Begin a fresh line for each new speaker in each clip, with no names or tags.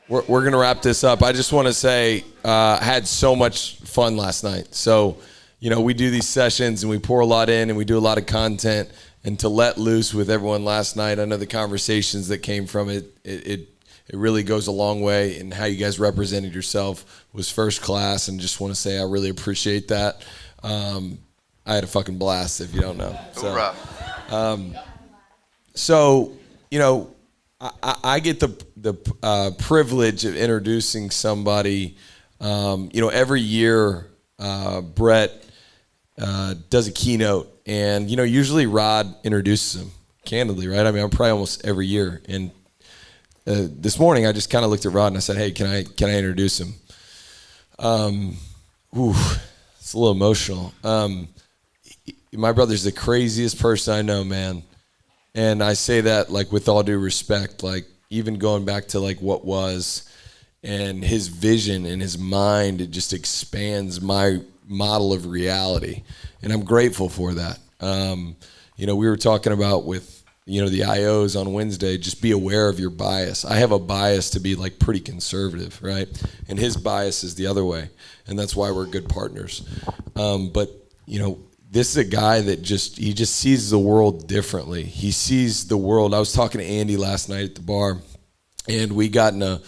we're going to wrap this up. I just want to say I had so much fun last night. So, we do these sessions and we pour a lot in and we do a lot of content. And to let loose with everyone last night, I know the conversations that came from it, it really goes a long way. And how you guys represented yourself was first class. And just want to say I really appreciate that. I had a fucking blast, if you don't know. So, I get the privilege of introducing somebody. Every year, Brett does a keynote, and usually Rod introduces him. Candidly, right? I mean, I'm probably almost every year. And this morning, I just kind of looked at Rod and I said, "Hey, can I introduce him?" It's a little emotional. My brother's the craziest person I know, man. And I say that like with all due respect, like even going back to like what was, and his vision and his mind, it just expands my model of reality. And I'm grateful for that. We were talking about with, the IOs on Wednesday, just be aware of your bias. I have a bias to be like pretty conservative, right? And his bias is the other way. And that's why we're good partners. But this is a guy that he just sees the world differently. He sees the world. I was talking to Andy last night at the bar, and we got in a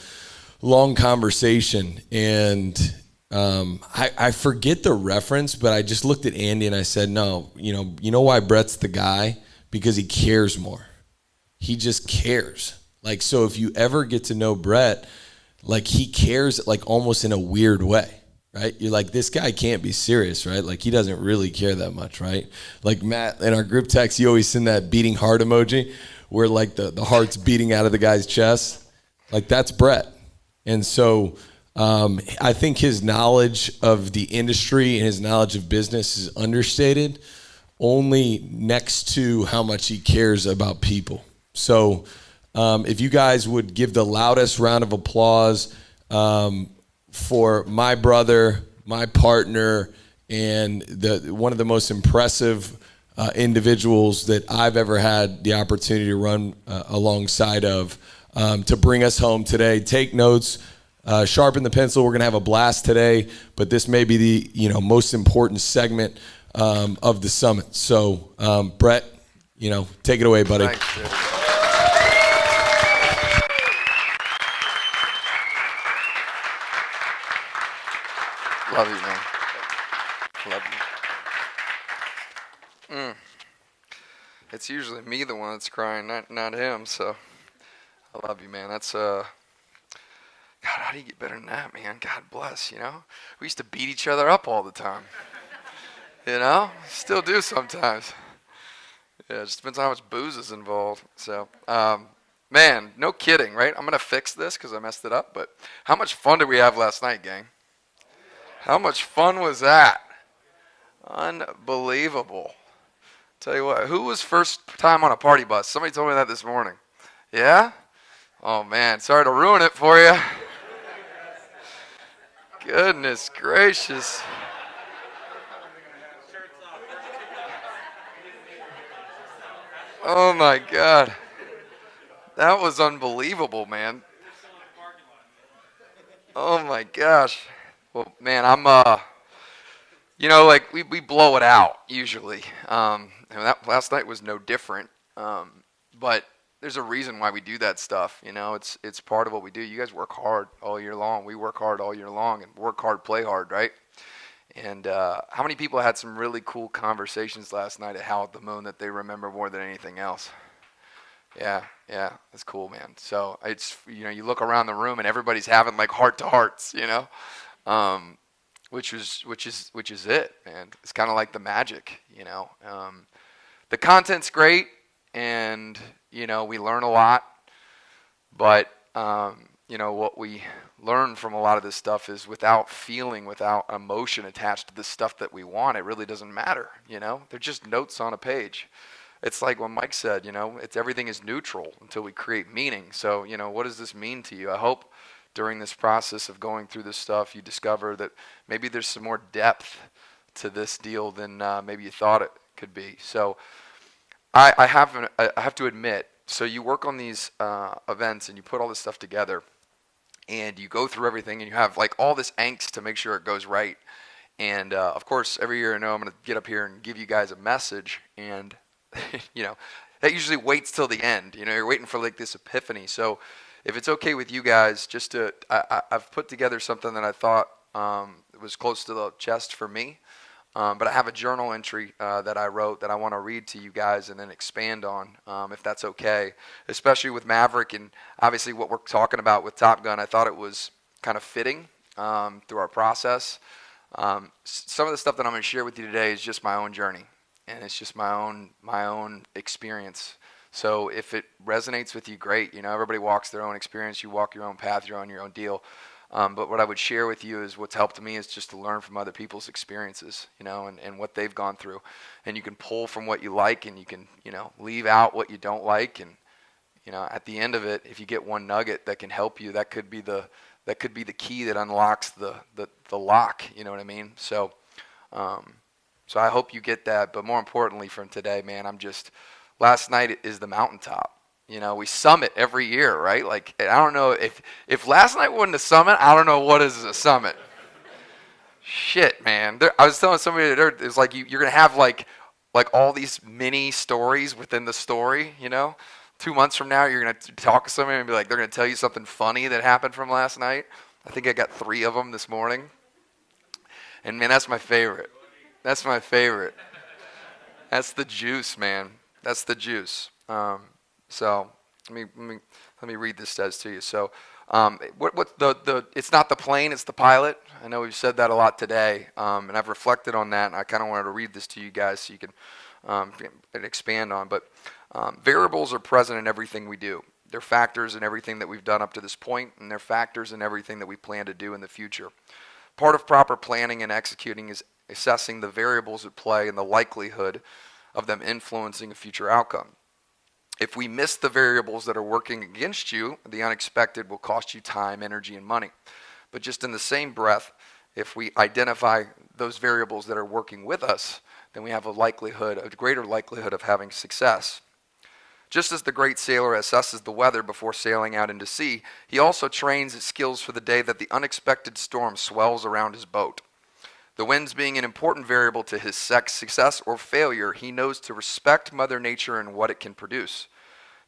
long conversation, and I forget the reference, but I just looked at Andy and I said, no, you know why Brett's the guy? Because he cares more. He just cares. Like, so if you ever get to know Brett, like he cares like almost in a weird way. Right? You're like, this guy can't be serious, right? Like, he doesn't really care that much, right? Like, Matt, in our group text, you always send that beating heart emoji where, like, the heart's beating out of the guy's chest. Like, that's Brett. And so I think his knowledge of the industry and his knowledge of business is understated only next to how much he cares about people. So if you guys would give the loudest round of applause for my brother, my partner, and one of the most impressive individuals that I've ever had the opportunity to run alongside of, to bring us home today. Take notes, sharpen the pencil. We're gonna have a blast today, but this may be the most important segment of the summit. So, Brett, take it away, buddy.
Thanks, dude. Love you, man. Love you. It's usually me the one that's crying, not him. So I love you, man. That's God, how do you get better than that, man? God bless. We used to beat each other up all the time. Still do sometimes. Yeah, it just depends on how much booze is involved. So, man, no kidding, right? I'm gonna fix this because I messed it up. But how much fun did we have last night, gang? How much fun was that? Unbelievable. Tell you what, who was first time on a party bus? Somebody told me that this morning. Yeah? Oh, man, sorry to ruin it for you. Goodness gracious. Oh, my God. That was unbelievable, man. Oh, my gosh. Well, man, I'm, like we blow it out usually. And that last night was no different. But there's a reason why we do that stuff. It's part of what we do. You guys work hard all year long. We work hard all year long, and work hard, play hard, right? And how many people had some really cool conversations last night at Howl at the Moon that they remember more than anything else? Yeah, that's cool, man. So it's you look around the room and everybody's having like heart to hearts, which is it, man. It's kind of like the magic, The content's great, and we learn a lot, but what we learn from a lot of this stuff is without feeling, without emotion attached to the stuff that we want, it really doesn't matter. They're just notes on a page. It's like what Mike said, everything is neutral until we create meaning. So, what does this mean to you? I hope during this process of going through this stuff, you discover that maybe there's some more depth to this deal than maybe you thought it could be. So I have to admit, so you work on these events and you put all this stuff together, and you go through everything, and you have like all this angst to make sure it goes right. And of course, every year I know I'm going to get up here and give you guys a message, and you know, that usually waits till the end. You know, you're waiting for like this epiphany. So if it's okay with you guys, just to I've put together something that I thought was close to the chest for me. But I have a journal entry that I wrote that I want to read to you guys and then expand on, if that's okay. Especially with Maverick and obviously what we're talking about with Top Gun, I thought it was kind of fitting through our process. Some of the stuff that I'm going to share with you today is just my own journey, and it's just my own experience. So if it resonates with you, great. You know, everybody walks their own experience. You walk your own path. You're on your own deal. But what I would share with you is what's helped me is just to learn from other people's experiences, you know, and what they've gone through. And you can pull from what you like, and you can, you know, leave out what you don't like. And, you know, at the end of it, if you get one nugget that can help you, that could be the key that unlocks the lock. You know what I mean? So, so I hope you get that. But more importantly, from today, man, last night is the mountaintop. You know, we summit every year, right? Like, I don't know if last night wasn't a summit, I don't know what is a summit. Shit, man. I was telling somebody that it's like you're going to have like all these mini stories within the story, you know? 2 months from now, you're going to talk to somebody and be like, they're going to tell you something funny that happened from last night. I think I got 3 of them this morning. And, man, that's my favorite. That's my favorite. That's the juice, man. That's the juice. So let me read this says to you. So what it's not the plane, it's the pilot. I know we've said that a lot today, and I've reflected on that, and I kind of wanted to read this to you guys so you can expand on. But variables are present in everything we do. They're factors in everything that we've done up to this point, and they're factors in everything that we plan to do in the future. Part of proper planning and executing is assessing the variables at play and the likelihood of them influencing a future outcome. If we miss the variables that are working against you, the unexpected will cost you time, energy, and money. But just in the same breath, if we identify those variables that are working with us, then we have a greater likelihood of having success. Just as the great sailor assesses the weather before sailing out into sea, he also trains his skills for the day that the unexpected storm swells around his boat. The winds being an important variable to his success or failure, he knows to respect Mother Nature and what it can produce.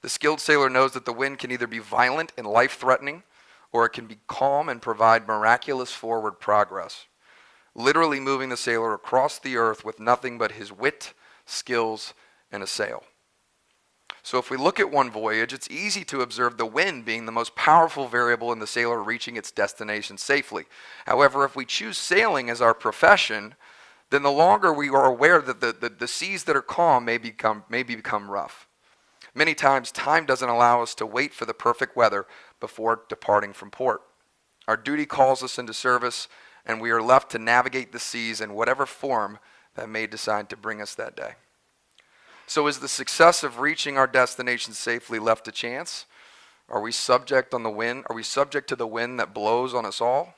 The skilled sailor knows that the wind can either be violent and life-threatening, or it can be calm and provide miraculous forward progress, literally moving the sailor across the earth with nothing but his wit, skills, and a sail. So if we look at one voyage, it's easy to observe the wind being the most powerful variable in the sailor reaching its destination safely. However, if we choose sailing as our profession, then the longer we are aware that the seas that are calm may become rough. Many times, time doesn't allow us to wait for the perfect weather before departing from port. Our duty calls us into service, and we are left to navigate the seas in whatever form that may decide to bring us that day. So is the success of reaching our destination safely left to chance? Are we subject on the wind? Are we subject to the wind that blows on us all?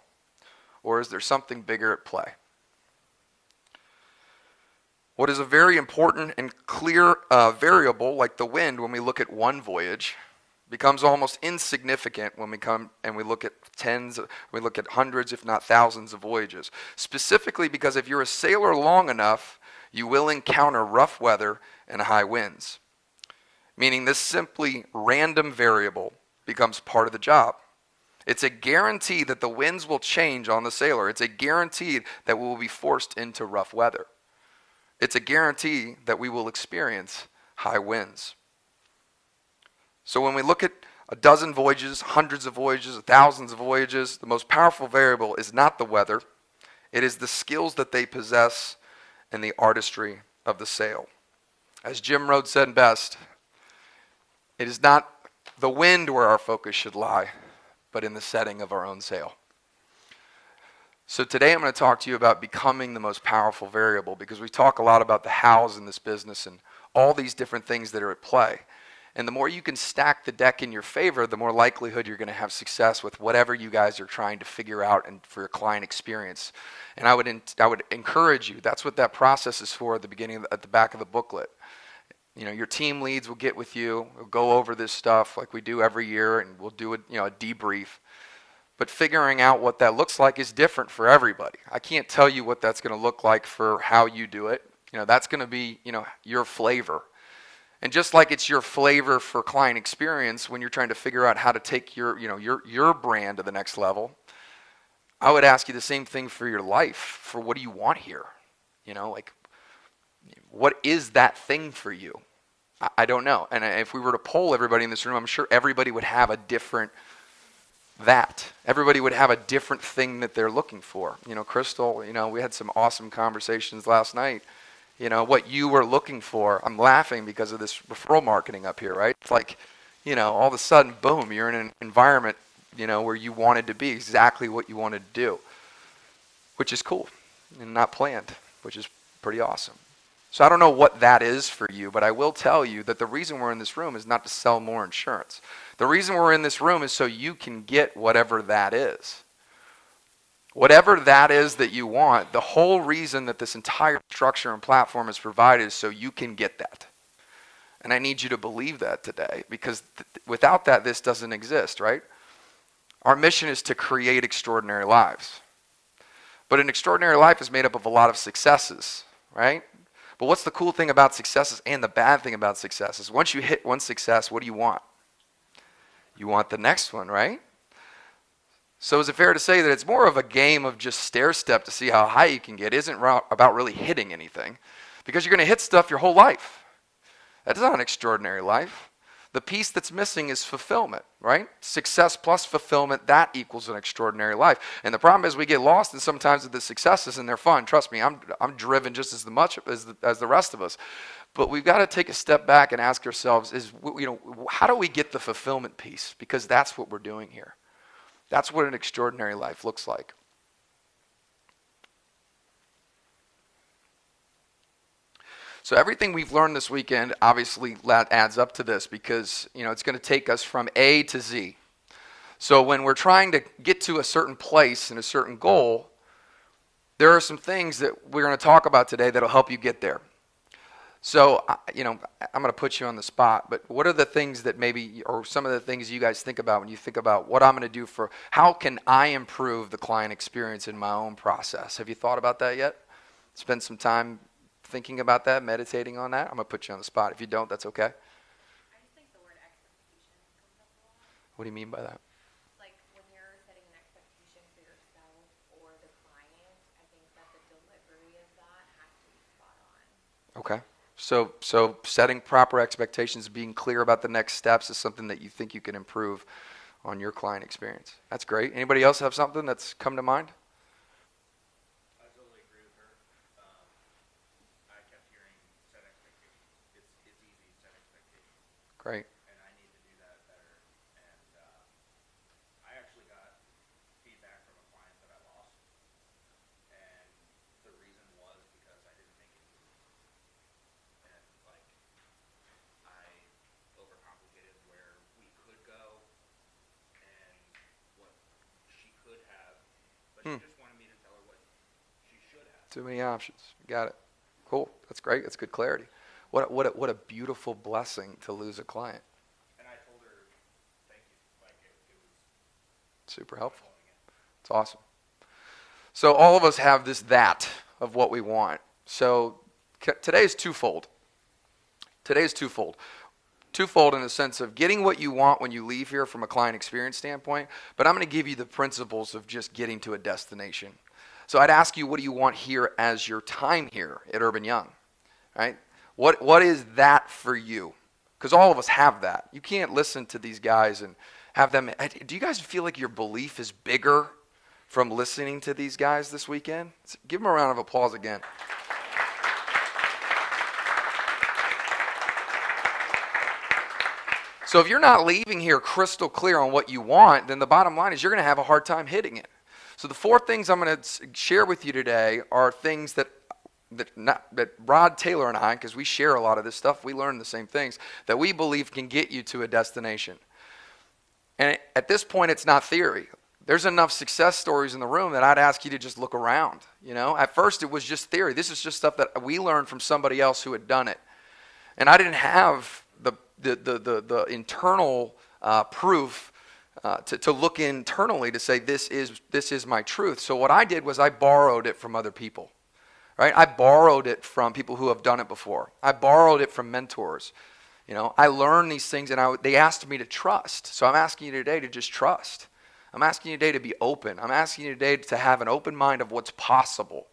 Or is there something bigger at play? What is a very important and clear variable, like the wind, when we look at one voyage, becomes almost insignificant when we look at hundreds, if not thousands of voyages. Specifically because if you're a sailor long enough, you will encounter rough weather and high winds. Meaning this simply random variable becomes part of the job. It's a guarantee that the winds will change on the sailor. It's a guarantee that we will be forced into rough weather. It's a guarantee that we will experience high winds. So when we look at a dozen voyages, hundreds of voyages, thousands of voyages, the most powerful variable is not the weather. It is the skills that they possess and the artistry of the sail. As Jim Rhodes said best, it is not the wind where our focus should lie, but in the setting of our own sail. So today I'm going to talk to you about becoming the most powerful variable, because we talk a lot about the hows in this business and all these different things that are at play. And the more you can stack the deck in your favor, the more likelihood you're going to have success with whatever you guys are trying to figure out and for your client experience. And I would encourage you. That's what that process is for at the beginning, at the back of the booklet. You know, your team leads will get with you. We'll go over this stuff like we do every year, and we'll do a debrief. But figuring out what that looks like is different for everybody. I can't tell you what that's going to look like for how you do it. That's going to be, your flavor. And just like it's your flavor for client experience when you're trying to figure out how to take your brand to the next level, I would ask you the same thing for your life. For what do you want here? Like, what is that thing for you? I don't know. And if we were to poll everybody in this room, I'm sure everybody would have a different Everybody would have a different thing that they're looking for. Crystal, we had some awesome conversations last night. What you were looking for. I'm laughing because of this referral marketing up here, right? It's like, all of a sudden, boom, you're in an environment, where you wanted to be, exactly what you wanted to do, which is cool and not planned, which is pretty awesome. So I don't know what that is for you, but I will tell you that the reason we're in this room is not to sell more insurance. The reason we're in this room is so you can get whatever that is. Whatever that is that you want, the whole reason that this entire structure and platform is provided is so you can get that. And I need you to believe that today, because without that, this doesn't exist, right? Our mission is to create extraordinary lives. But an extraordinary life is made up of a lot of successes, right? But what's the cool thing about successes and the bad thing about successes? Once you hit one success, what do you want? You want the next one, right? So is it fair to say that it's more of a game of just stair step to see how high you can get? It isn't about really hitting anything, because you're going to hit stuff your whole life. That's not an extraordinary life. The piece that's missing is fulfillment, right? Success plus fulfillment, that equals an extraordinary life. And the problem is we get lost in sometimes the successes, and they're fun. Trust me, I'm driven just as much as the rest of us. But we've got to take a step back and ask ourselves, how do we get the fulfillment piece? Because that's what we're doing here. That's what an extraordinary life looks like. So everything we've learned this weekend obviously adds up to this, because it's going to take us from A to Z. So when we're trying to get to a certain place and a certain goal, there are some things that we're going to talk about today that'll help you get there. So, I'm going to put you on the spot, but what are the things that maybe, or some of the things you guys think about when you think about what I'm going to do how can I improve the client experience in my own process? Have you thought about that yet? Spend some time thinking about that, meditating on that? I'm going to put you on the spot. If you don't, that's okay.
I just think the word expectation comes up a lot.
What do you mean by that?
Like when you're setting an expectation for yourself or the client, I think that the delivery of that has to be spot on.
Okay. So setting proper expectations, being clear about the next steps is something that you think you can improve on your client experience. That's great. Anybody else have something that's come to mind?
I totally agree with her. I kept hearing set expectations. It's easy to set expectations.
Great.
And I need to do that better. And I actually got feedback from a client that I lost. And the reason was because I didn't make it easy. And I overcomplicated where we could go and what she could have. But she just wanted me to tell her what she should have.
Too many options. Got it. Cool. That's great. That's good clarity. What a beautiful blessing to lose a client.
And I told her, thank you. It was
Super helpful.
helping it.
It's awesome. So all of us have that of what we want. So today is twofold. Twofold in the sense of getting what you want when you leave here from a client experience standpoint, but I'm going to give you the principles of just getting to a destination. So I'd ask you, what do you want here as your time here at Urban Young, right? What is that for you? Because all of us have that. You can't listen to these guys and have them. Do you guys feel like your belief is bigger from listening to these guys this weekend? Give them a round of applause again. So if you're not leaving here crystal clear on what you want, then the bottom line is you're going to have a hard time hitting it. So the 4 things I'm going to share with you today are things that Rod Taylor and I, because we share a lot of this stuff, we learn the same things, that we believe can get you to a destination. And at this point, it's not theory. There's enough success stories in the room that I'd ask you to just look around. At first, it was just theory. This is just stuff that we learned from somebody else who had done it. And I didn't have the internal proof to look internally to say, this is my truth. So what I did was I borrowed it from other people. Right? I borrowed it from people who have done it before. I borrowed it from mentors. I learned these things, and they asked me to trust. So I'm asking you today to just trust. I'm asking you today to be open. I'm asking you today to have an open mind of what's possible.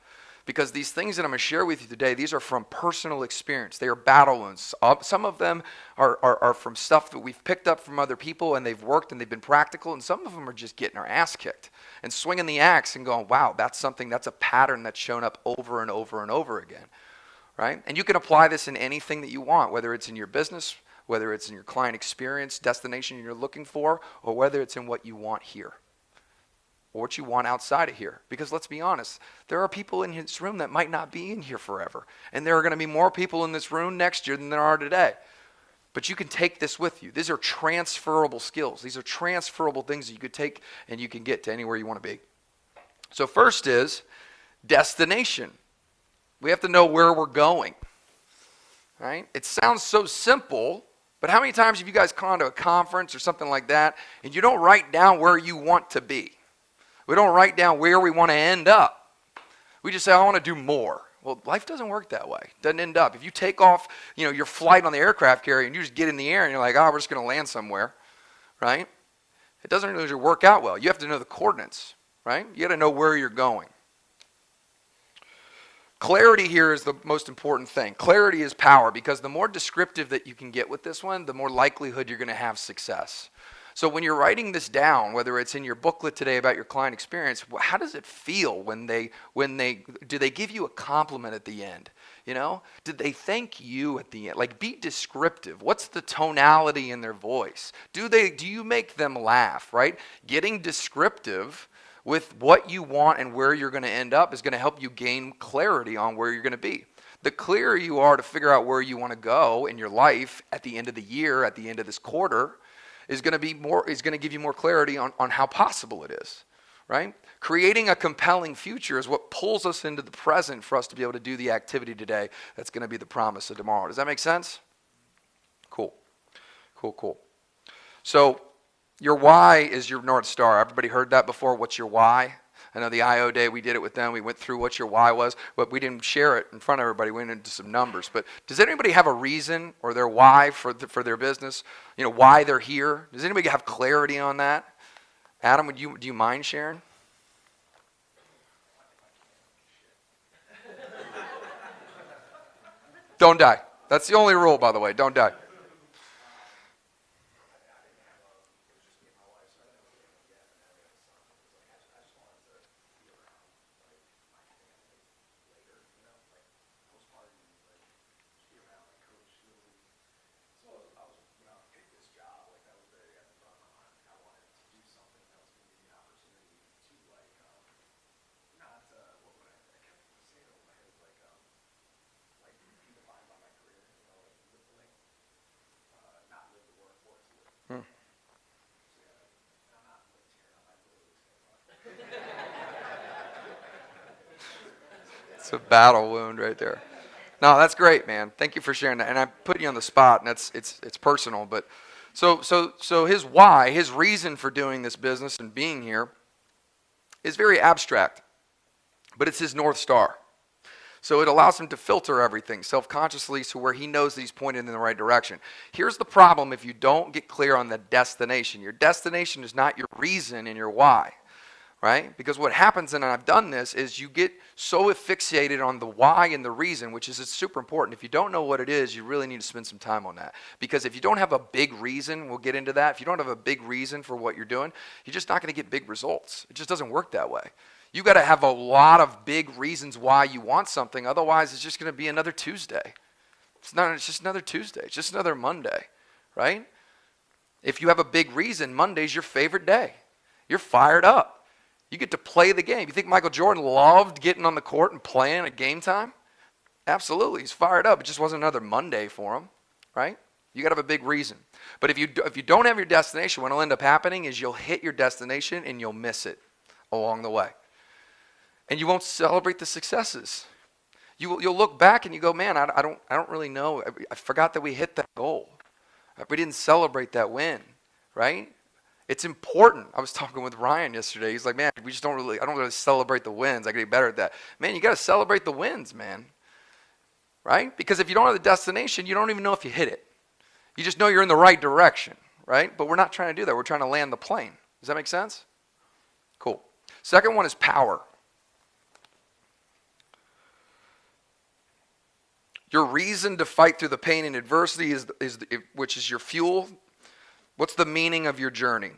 Because these things that I'm going to share with you today, these are from personal experience. They are battle wounds. Some of them are from stuff that we've picked up from other people, and they've worked and they've been practical, and some of them are just getting our ass kicked and swinging the axe and going, wow, that's a pattern that's shown up over and over and over again. Right? And you can apply this in anything that you want, whether it's in your business, whether it's in your client experience, destination you're looking for, or whether it's in what you want here or what you want outside of here. Because let's be honest, there are people in this room that might not be in here forever. And there are going to be more people in this room next year than there are today. But you can take this with you. These are transferable skills. These are transferable things that you could take and you can get to anywhere you want to be. So first is destination. We have to know where we're going. Right? It sounds so simple, but how many times have you guys gone to a conference or something like that and you don't write down where you want to be? We don't write down where we want to end up. We just say, I want to do more. Well, life doesn't work that way. It doesn't end up. If you take off, your flight on the aircraft carrier and you just get in the air and you're like, we're just going to land somewhere, right? It doesn't really work out well. You have to know the coordinates, right? You got to know where you're going. Clarity here is the most important thing. Clarity is power, because the more descriptive that you can get with this one, the more likelihood you're going to have success. So when you're writing this down, whether it's in your booklet today about your client experience, how does it feel when they do they give you a compliment at the end? Did they thank you at the end? Like, be descriptive. What's the tonality in their voice? Do you make them laugh, right? Getting descriptive with what you want and where you're going to end up is going to help you gain clarity on where you're going to be. The clearer you are to figure out where you want to go in your life at the end of the year, at the end of this quarter, is going to give you more clarity on how possible it is, right? Creating a compelling future is what pulls us into the present for us to be able to do the activity today that's going to be the promise of tomorrow. Does that make sense? Cool. So your why is your North Star. Everybody heard that before? What's your why? I know the IO day, we did it with them. We went through what your why was, but we didn't share it in front of everybody. We went into some numbers. But does anybody have a reason or their why for their business? Why they're here? Does anybody have clarity on that? Adam, do you mind sharing? Don't die. That's the only rule, by the way. Don't die. It's a battle wound right there. No, that's great, man. Thank you for sharing that. And I put you on the spot, and it's personal. But so his why, his reason for doing this business and being here is very abstract, but it's his North Star. So it allows him to filter everything self-consciously to where he knows that he's pointed in the right direction. Here's the problem if you don't get clear on the destination. Your destination is not your reason and your why. Right? Because what happens, and I've done this, is you get so fixated on the why and the reason, which is super important. If you don't know what it is, you really need to spend some time on that. Because if you don't have a big reason, we'll get into that. If you don't have a big reason for what you're doing, you're just not going to get big results. It just doesn't work that way. You got to have a lot of big reasons why you want something. Otherwise, it's just going to be another Tuesday. It's just another Tuesday. It's just another Monday, right? If you have a big reason, Monday's your favorite day. You're fired up. You get to play the game. You think Michael Jordan loved getting on the court and playing at game time? Absolutely. He's fired up. It just wasn't another Monday for him, right? You got to have a big reason. But if you don't have your destination, what will end up happening is you'll hit your destination and you'll miss it along the way. And you won't celebrate the successes. You'll look back and you go, man, I don't really know. I forgot that we hit that goal. We didn't celebrate that win, right? It's important. I was talking with Ryan yesterday. He's like, man, I don't really celebrate the wins. I gotta get better at that. Man, you gotta celebrate the wins, man. Right? Because if you don't have the destination, you don't even know if you hit it. You just know you're in the right direction, right? But we're not trying to do that. We're trying to land the plane. Does that make sense? Cool. Second one is power. Your reason to fight through the pain and adversity which is your fuel. What's the meaning of your journey?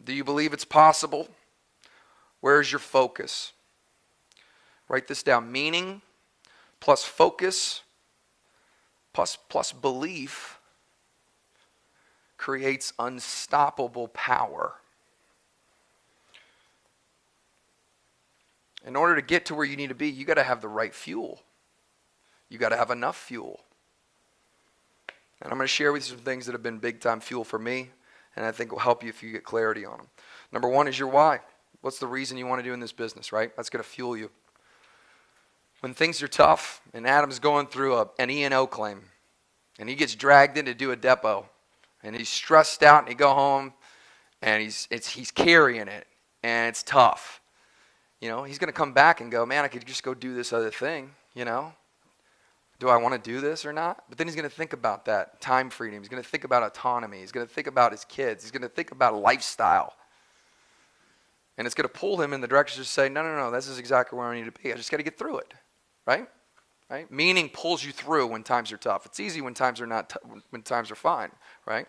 Do you believe it's possible? Where's your focus? Write this down. Meaning plus focus plus belief creates unstoppable power. In order to get to where you need to be, you got to have the right fuel. You got to have enough fuel. And I'm going to share with you some things that have been big time fuel for me, and I think will help you if you get clarity on them. Number one is your why. What's the reason you want to do in this business, right? That's going to fuel you. When things are tough, and Adam's going through an E&O claim, and he gets dragged in to do a depot, and he's stressed out, and he go home, and he's carrying it, and it's tough. You know, he's going to come back and go, man, I could just go do this other thing, you know? Do I want to do this or not? But then he's going to think about that time freedom. He's going to think about autonomy. He's going to think about his kids. He's going to think about a lifestyle. And it's going to pull him in the direction to say, no, this is exactly where I need to be. I just got to get through it, right? Right? Meaning pulls you through when times are tough. It's easy when times are not, when times are fine, right?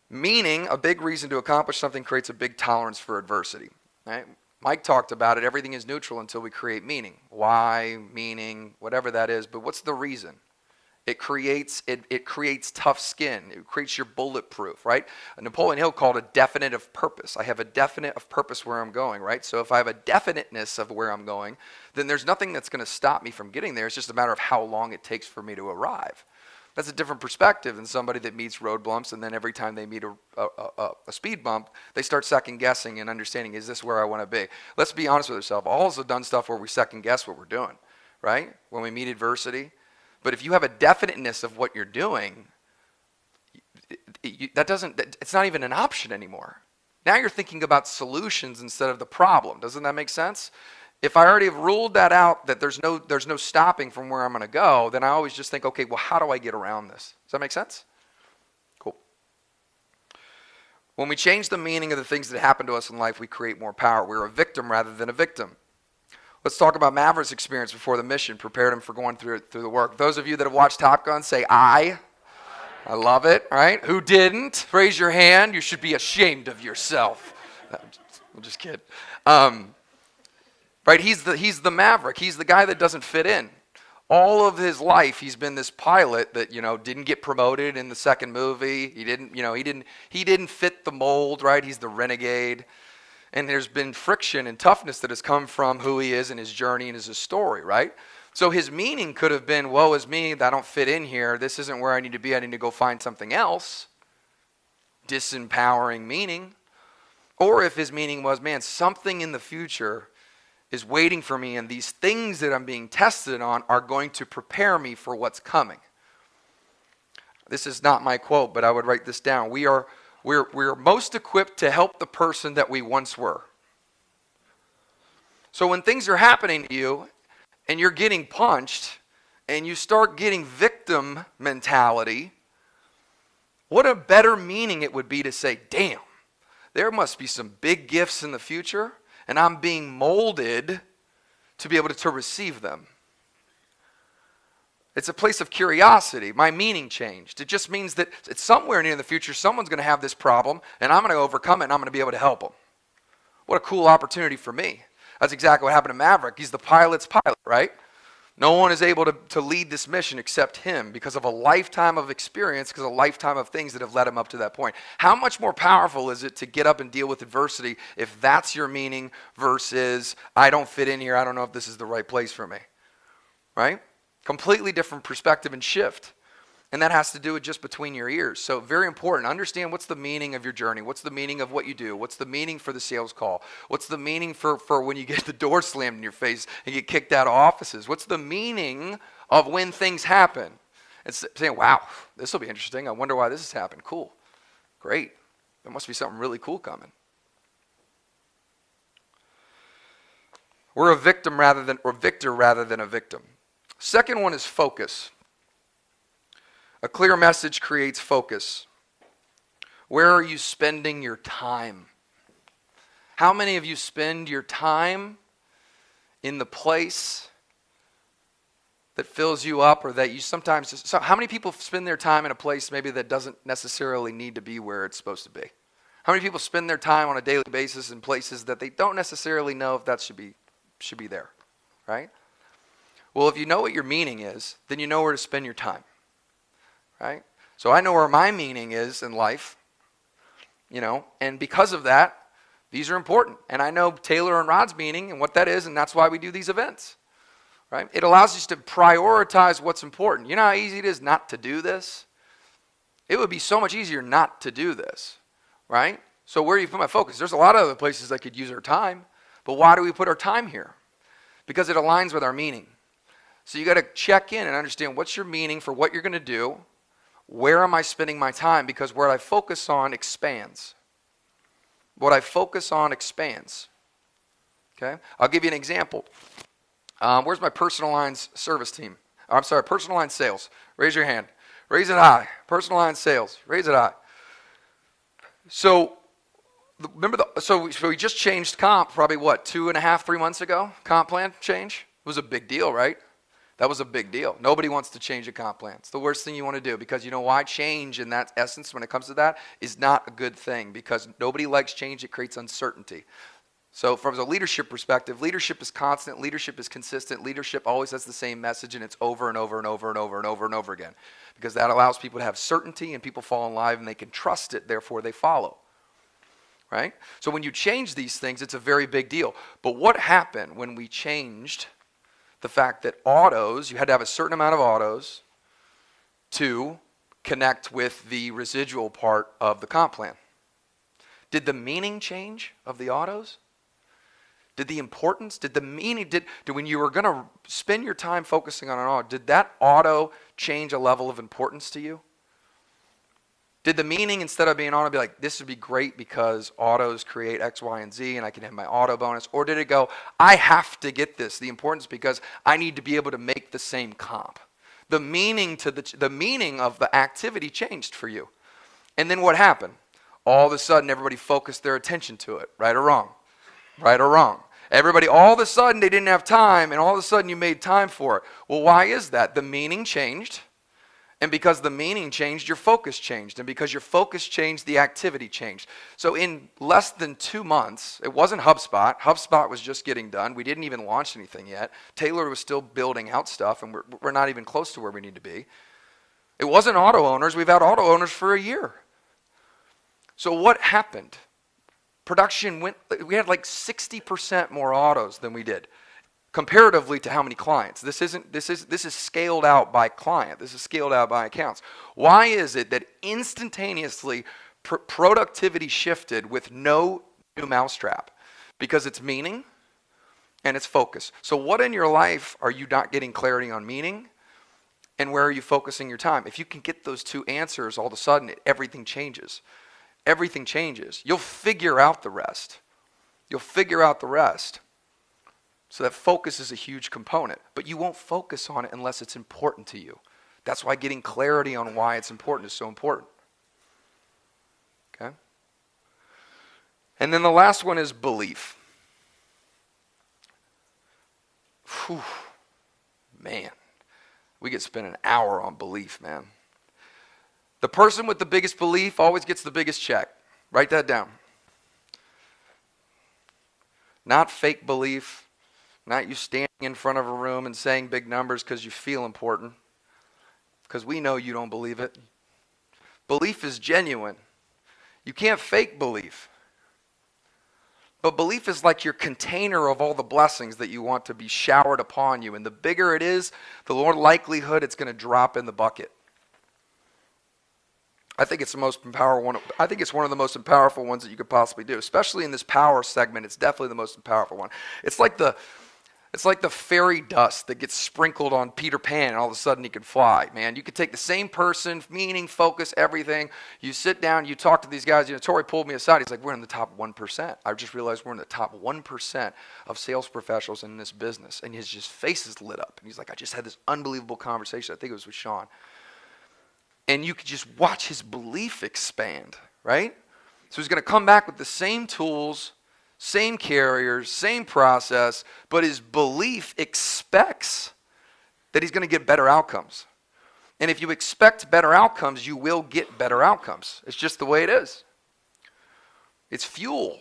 Meaning, a big reason to accomplish something creates a big tolerance for adversity, right? Mike talked about it. Everything is neutral until we create meaning. Why, meaning, whatever that is. But what's the reason? It creates tough skin. It creates your bulletproof, right? Napoleon Hill called it a definite of purpose. I have a definite of purpose where I'm going, right? So if I have a definiteness of where I'm going, then there's nothing that's going to stop me from getting there. It's just a matter of how long it takes for me to arrive. That's a different perspective than somebody that meets road bumps, and then every time they meet a speed bump, they start second guessing and understanding, is this where I want to be? Let's be honest with ourselves. All of us have done stuff where we second guess what we're doing, right? When we meet adversity. But if you have a definiteness of what you're doing, it's not even an option anymore. Now you're thinking about solutions instead of the problem. Doesn't that make sense? If I already have ruled that out, that there's no stopping from where I'm going to go, then I always just think, okay, well, how do I get around this? Does that make sense? Cool. When we change the meaning of the things that happen to us in life, we create more power. We're a victim rather than a victim. Let's talk about Maverick's experience before the mission, prepared him for going through the work. Those of you that have watched Top Gun, say I love it, right? Who didn't? Raise your hand. You should be ashamed of yourself. I'm just kidding. Right, he's the Maverick. He's the guy that doesn't fit in. All of his life, he's been this pilot that didn't get promoted in the second movie. He didn't fit the mold. Right, he's the renegade, and there's been friction and toughness that has come from who he is and his journey and his story. Right, so his meaning could have been, woe is me, I don't fit in here. This isn't where I need to be. I need to go find something else. Disempowering meaning, or if his meaning was, man, something in the future is waiting for me, and these things that I'm being tested on are going to prepare me for what's coming. This is not my quote, but I would write this down. We're most equipped to help the person that we once were. So when things are happening to you, and you're getting punched, and you start getting victim mentality, what a better meaning it would be to say, damn, there must be some big gifts in the future, and I'm being molded to be able to receive them. It's a place of curiosity. My meaning changed. It just means that it's somewhere near in the future, someone's going to have this problem, and I'm going to overcome it, and I'm going to be able to help them. What a cool opportunity for me. That's exactly what happened to Maverick. He's the pilot's pilot, right? No one is able to lead this mission except him because of a lifetime of experience, because of a lifetime of things that have led him up to that point. How much more powerful is it to get up and deal with adversity if that's your meaning versus, I don't fit in here, I don't know if this is the right place for me, right? Completely different perspective and shift. And that has to do with just between your ears. So very important. Understand what's the meaning of your journey. What's the meaning of what you do? What's the meaning for the sales call? What's the meaning for when you get the door slammed in your face and get kicked out of offices? What's the meaning of when things happen? It's saying, wow, this will be interesting. I wonder why this has happened. Cool. Great. There must be something really cool coming. We're a victor rather than a victim. Second one is focus. A clear message creates focus. Where are you spending your time? How many of you spend your time in the place that fills you up, or that you sometimes just, so how many people spend their time in a place maybe that doesn't necessarily need to be where it's supposed to be? How many people spend their time on a daily basis in places that they don't necessarily know if that should be there, right? Well, if you know what your meaning is, then you know where to spend your time, right? So I know where my meaning is in life, and because of that, these are important. And I know Taylor and Rod's meaning and what that is, and that's why we do these events, right? It allows us to prioritize what's important. You know how easy it is not to do this? It would be so much easier not to do this, right? So where do you put my focus? There's a lot of other places I could use our time, but why do we put our time here? Because it aligns with our meaning. So you got to check in and understand what's your meaning for what you're going to do. Where am I spending my time? Because where I focus on expands. What I focus on expands. Okay? I'll give you an example. Where's my personal lines service team? I'm sorry, personal line sales. Raise your hand. Raise it high. Personal line sales. Raise it high. So, remember, so we just changed comp probably 2.5, 3 months ago? Comp plan change? It was a big deal, right? That was a big deal. Nobody wants to change a comp plan. It's the worst thing you want to do, because you know why? Change in that essence, when it comes to that, is not a good thing, because nobody likes change. It creates uncertainty. So from a leadership perspective, leadership is constant, leadership is consistent, leadership always has the same message, and it's over and over and over and over and over and over again, because that allows people to have certainty, and people fall in line and they can trust it, therefore they follow. Right? So when you change these things, it's a very big deal. But what happened when we changed the fact that autos, you had to have a certain amount of autos to connect with the residual part of the comp plan? Did the meaning change of the autos? Did the importance, did the meaning, did when you were going to spend your time focusing on an auto, did that auto change a level of importance to you? Did the meaning, instead of being auto, be like, this would be great because autos create X, Y, and Z, and I can have my auto bonus? Or did it go, I have to get this, the importance, because I need to be able to make the same comp? The meaning to the meaning of the activity changed for you. And then what happened? All of a sudden, everybody focused their attention to it, right or wrong? Right or wrong? Everybody, all of a sudden, they didn't have time, and all of a sudden, you made time for it. Well, why is that? The meaning changed. And because the meaning changed, your focus changed. And because your focus changed, the activity changed. So in less than 2 months, it wasn't HubSpot. HubSpot was just getting done. We didn't even launch anything yet. Taylor was still building out stuff, and we're not even close to where we need to be. It wasn't auto owners. We've had auto owners for a year. So what happened? Production went, we had like 60% more autos than we did, comparatively to how many clients. This is scaled out by client. This is scaled out by accounts. Why is it that instantaneously productivity shifted with no new mousetrap? Because it's meaning and it's focus. So what in your life are you not getting clarity on meaning, and where are you focusing your time? If you can get those two answers, all of a sudden everything changes. Everything changes. You'll figure out the rest. You'll figure out the rest. So that focus is a huge component, but you won't focus on it unless it's important to you. That's why getting clarity on why it's important is so important. Okay? And then the last one is belief. Whew. Man, we could spend an hour on belief, man. The person with the biggest belief always gets the biggest check. Write that down. Not fake belief. Not you standing in front of a room and saying big numbers because you feel important. Because we know you don't believe it. Belief is genuine. You can't fake belief. But belief is like your container of all the blessings that you want to be showered upon you. And the bigger it is, the more likelihood it's going to drop in the bucket. I think it's the most powerful one. I think it's one of the most powerful ones that you could possibly do, especially in this power segment. It's definitely the most powerful one. It's like It's like the fairy dust that gets sprinkled on Peter Pan and all of a sudden he can fly, man. You could take the same person, meaning, focus, everything. You sit down, you talk to these guys. Tori pulled me aside. He's like, we're in the top 1%. I just realized we're in the top 1% of sales professionals in this business. And his just face is lit up. And he's like, I just had this unbelievable conversation. I think it was with Sean. And you could just watch his belief expand, right? So he's going to come back with the same tools, same carriers, same process, but his belief expects that he's going to get better outcomes. And if you expect better outcomes, you will get better outcomes. It's just the way it is. It's fuel.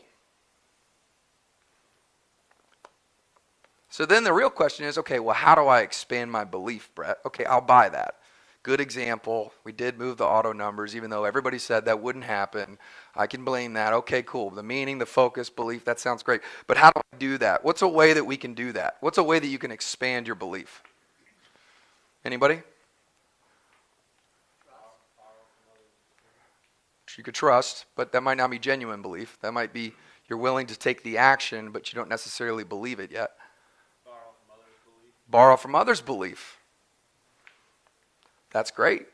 So then the real question is, okay, well, how do I expand my belief, Brett? Okay, I'll buy that. Good example. We did move the auto numbers, even though everybody said that wouldn't happen. I can blame that. Okay, cool. The meaning, the focus, belief, that sounds great. But how do I do that? What's a way that we can do that? What's a way that you can expand your belief? Anybody? You could trust, but that might not be genuine belief. That might be you're willing to take the action, but you don't necessarily believe it yet. Borrow from others' belief. That's great.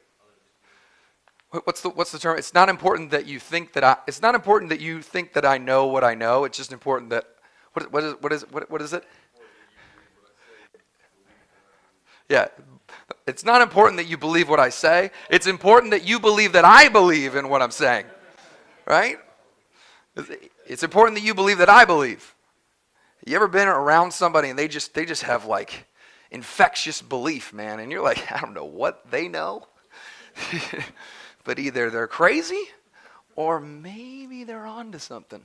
What's the term? It's not important that you think that I know what I know. It's just important that what is it? Yeah. It's not important that you believe what I say. It's important that you believe that I believe in what I'm saying. Right? It's important that you believe that I believe. You ever been around somebody and they just have like infectious belief, man, and you're like, I don't know what they know. But either they're crazy or maybe they're onto something.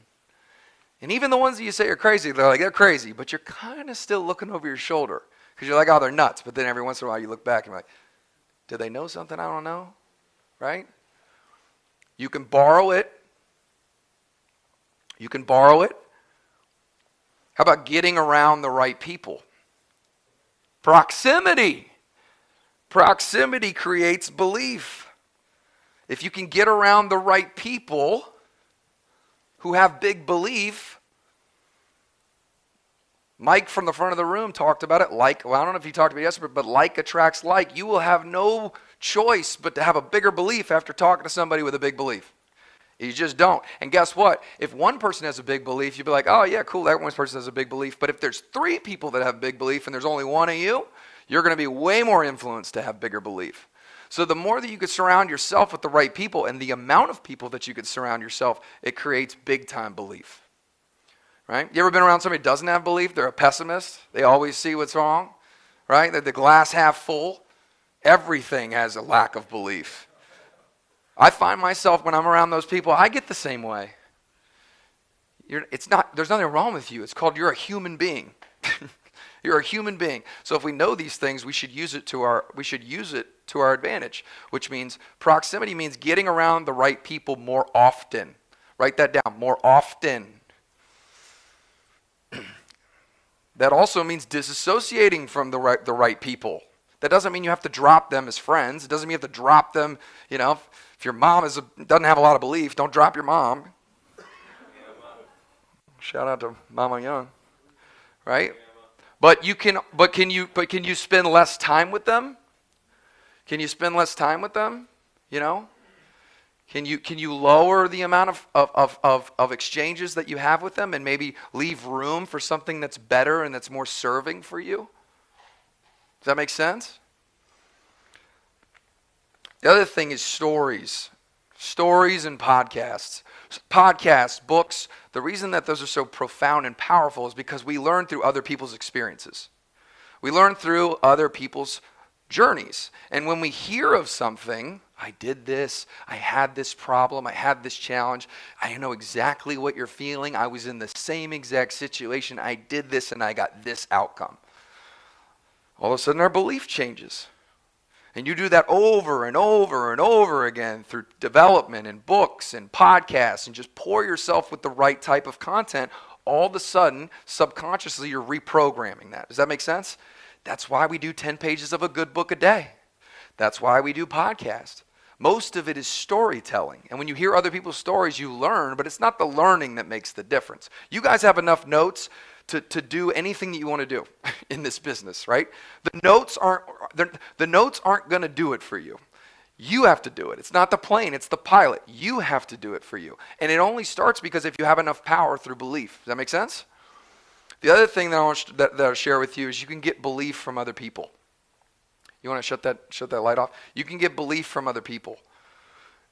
And even the ones that you say are crazy, they're crazy, but you're kind of still looking over your shoulder because you're like, oh, they're nuts. But then every once in a while you look back and you're like, do they know something I don't know? Right? You can borrow it. You can borrow it. How about getting around the right people? Proximity. Proximity creates belief. If you can get around the right people who have big belief, Mike from the front of the room talked about it. I don't know if he talked about it yesterday, but like attracts like. You will have no choice but to have a bigger belief after talking to somebody with a big belief. You just don't. And guess what? If one person has a big belief, you'd be like, oh, yeah, cool, that one person has a big belief. But if there's 3 people that have big belief and there's only one of you, you're going to be way more influenced to have bigger belief. So the more that you could surround yourself with the right people and the amount of people that you could surround yourself, it creates big-time belief. Right? You ever been around somebody who doesn't have belief? They're a pessimist. They always see what's wrong. Right? They're the glass half full. Everything has a lack of belief. I find myself, when I'm around those people, I get the same way. There's nothing wrong with you. It's called you're a human being. You're a human being. So if we know these things, we should use it to our advantage, which means proximity means getting around the right people more often. Write that down, more often. That also means disassociating from the right people. That doesn't mean you have to drop them as friends. It doesn't mean you have to drop them, if your mom doesn't have a lot of belief, don't drop your mom. Shout out to Mama Young, right? But can you spend less time with them? Can you spend less time with them? Can you lower the amount of exchanges that you have with them and maybe leave room for something that's better and that's more serving for you? Does that make sense? The other thing is stories. Stories and podcasts. Podcasts, books, the reason that those are so profound and powerful is because we learn through other people's experiences. We learn through other people's journeys. And when we hear of something, I did this, I had this problem, I had this challenge, I know exactly what you're feeling, I was in the same exact situation, I did this and I got this outcome. All of a sudden our belief changes. And you do that over and over and over again through development and books and podcasts and just pour yourself with the right type of content. All of a sudden, subconsciously, you're reprogramming that. Does that make sense? That's why we do 10 pages of a good book a day. That's why we do podcasts. Most of it is storytelling. And when you hear other people's stories, you learn, but it's not the learning that makes the difference. You guys have enough notes to do anything that you want to do in this business, right? The notes aren't going to do it for you. You have to do it. It's not the plane, it's the pilot. You have to do it for you. And it only starts because if you have enough power through belief. Does that make sense? The other thing that I want that I'll share with you is you can get belief from other people. You want to shut that light off? You can get belief from other people.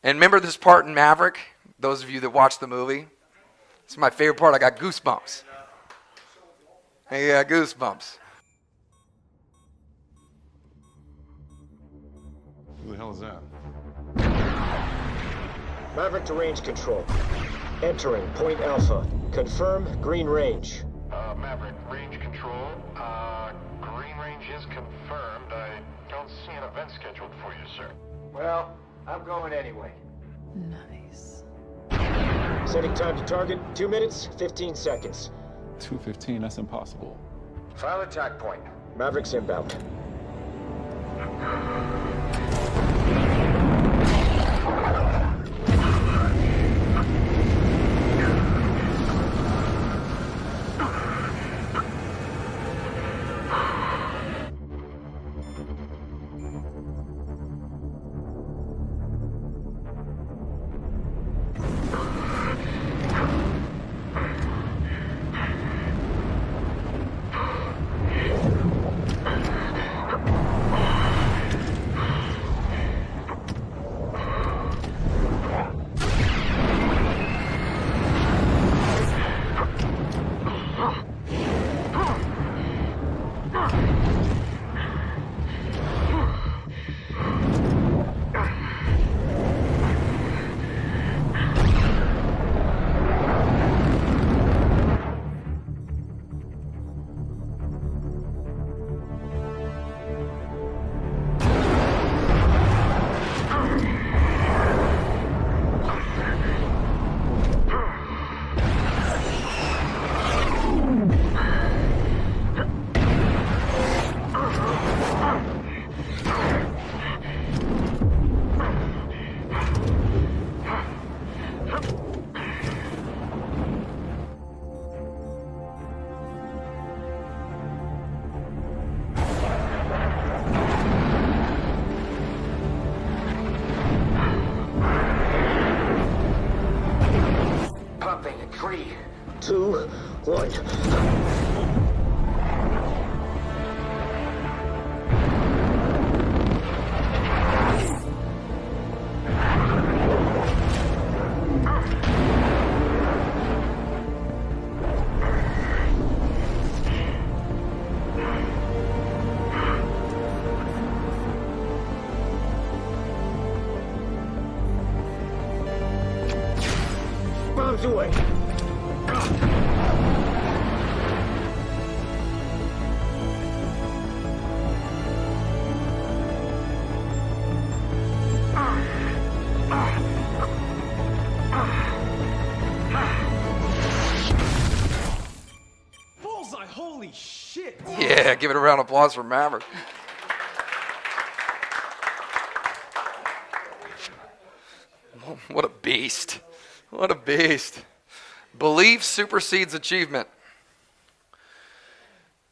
And remember this part in Maverick? Those of you that watched the movie? It's my favorite part. I got goosebumps. I got goosebumps.
Who the hell is that?
Maverick to range control. Entering point Alpha. Confirm green range.
Maverick, range control. Green range is confirmed. I don't see an event scheduled for you, sir.
Well, I'm going anyway.
Nice.
Setting time to target, 2 minutes, 15 seconds.
2:15, that's impossible.
File attack point. Maverick's inbound. Pumping in 3, 2, 1. Bombs away.
Bullseye, holy shit!
Yeah, give it a round of applause for Maverick. What a beast. What a beast. Belief supersedes achievement.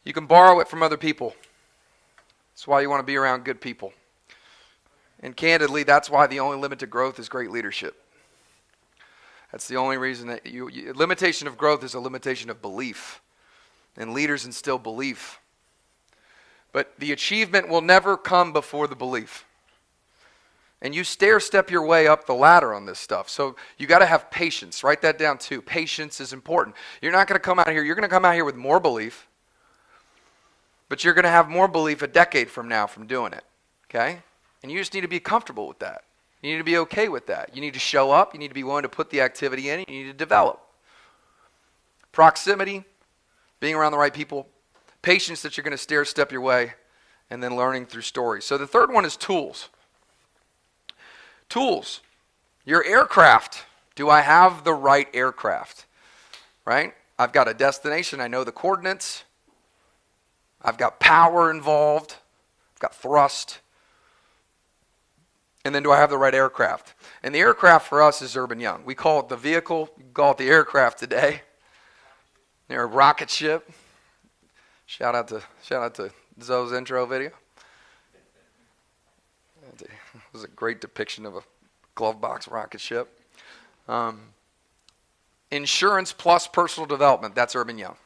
You can borrow it from other people. That's why you want to be around good people. And candidly, that's why the only limit to growth is great leadership. That's the only reason that limitation of growth is a limitation of belief. And leaders instill belief. But the achievement will never come before the belief. And you stair-step your way up the ladder on this stuff. So you got to have patience. Write that down too. Patience is important. You're not going to come out here. You're going to come out here with more belief. But you're going to have more belief a decade from now from doing it. Okay? And you just need to be comfortable with that. You need to be okay with that. You need to show up. You need to be willing to put the activity in. You need to develop. Proximity, being around the right people. Patience that you're going to stair-step your way. And then learning through stories. So the third one is tools. Tools. Your aircraft. Do I have the right aircraft? Right? I've got a destination. I know the coordinates. I've got power involved. I've got thrust. And then do I have the right aircraft? And the aircraft for us is Urban Young. We call it the vehicle. We call it the aircraft today. Near a rocket ship. Shout out to Zoe's intro video. It was a great depiction of a glove box rocket ship. Insurance plus personal development. That's Urban Young.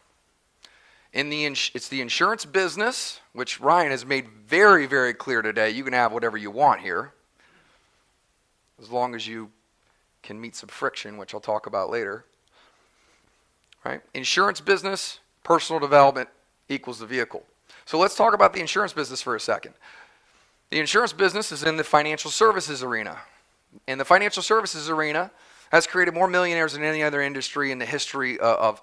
It's the insurance business, which Ryan has made very, very clear today. You can have whatever you want here, as long as you can meet some friction, which I'll talk about later. Right? Insurance business, personal development equals the vehicle. So let's talk about the insurance business for a second. The insurance business is in the financial services arena. And the financial services arena has created more millionaires than any other industry in the history of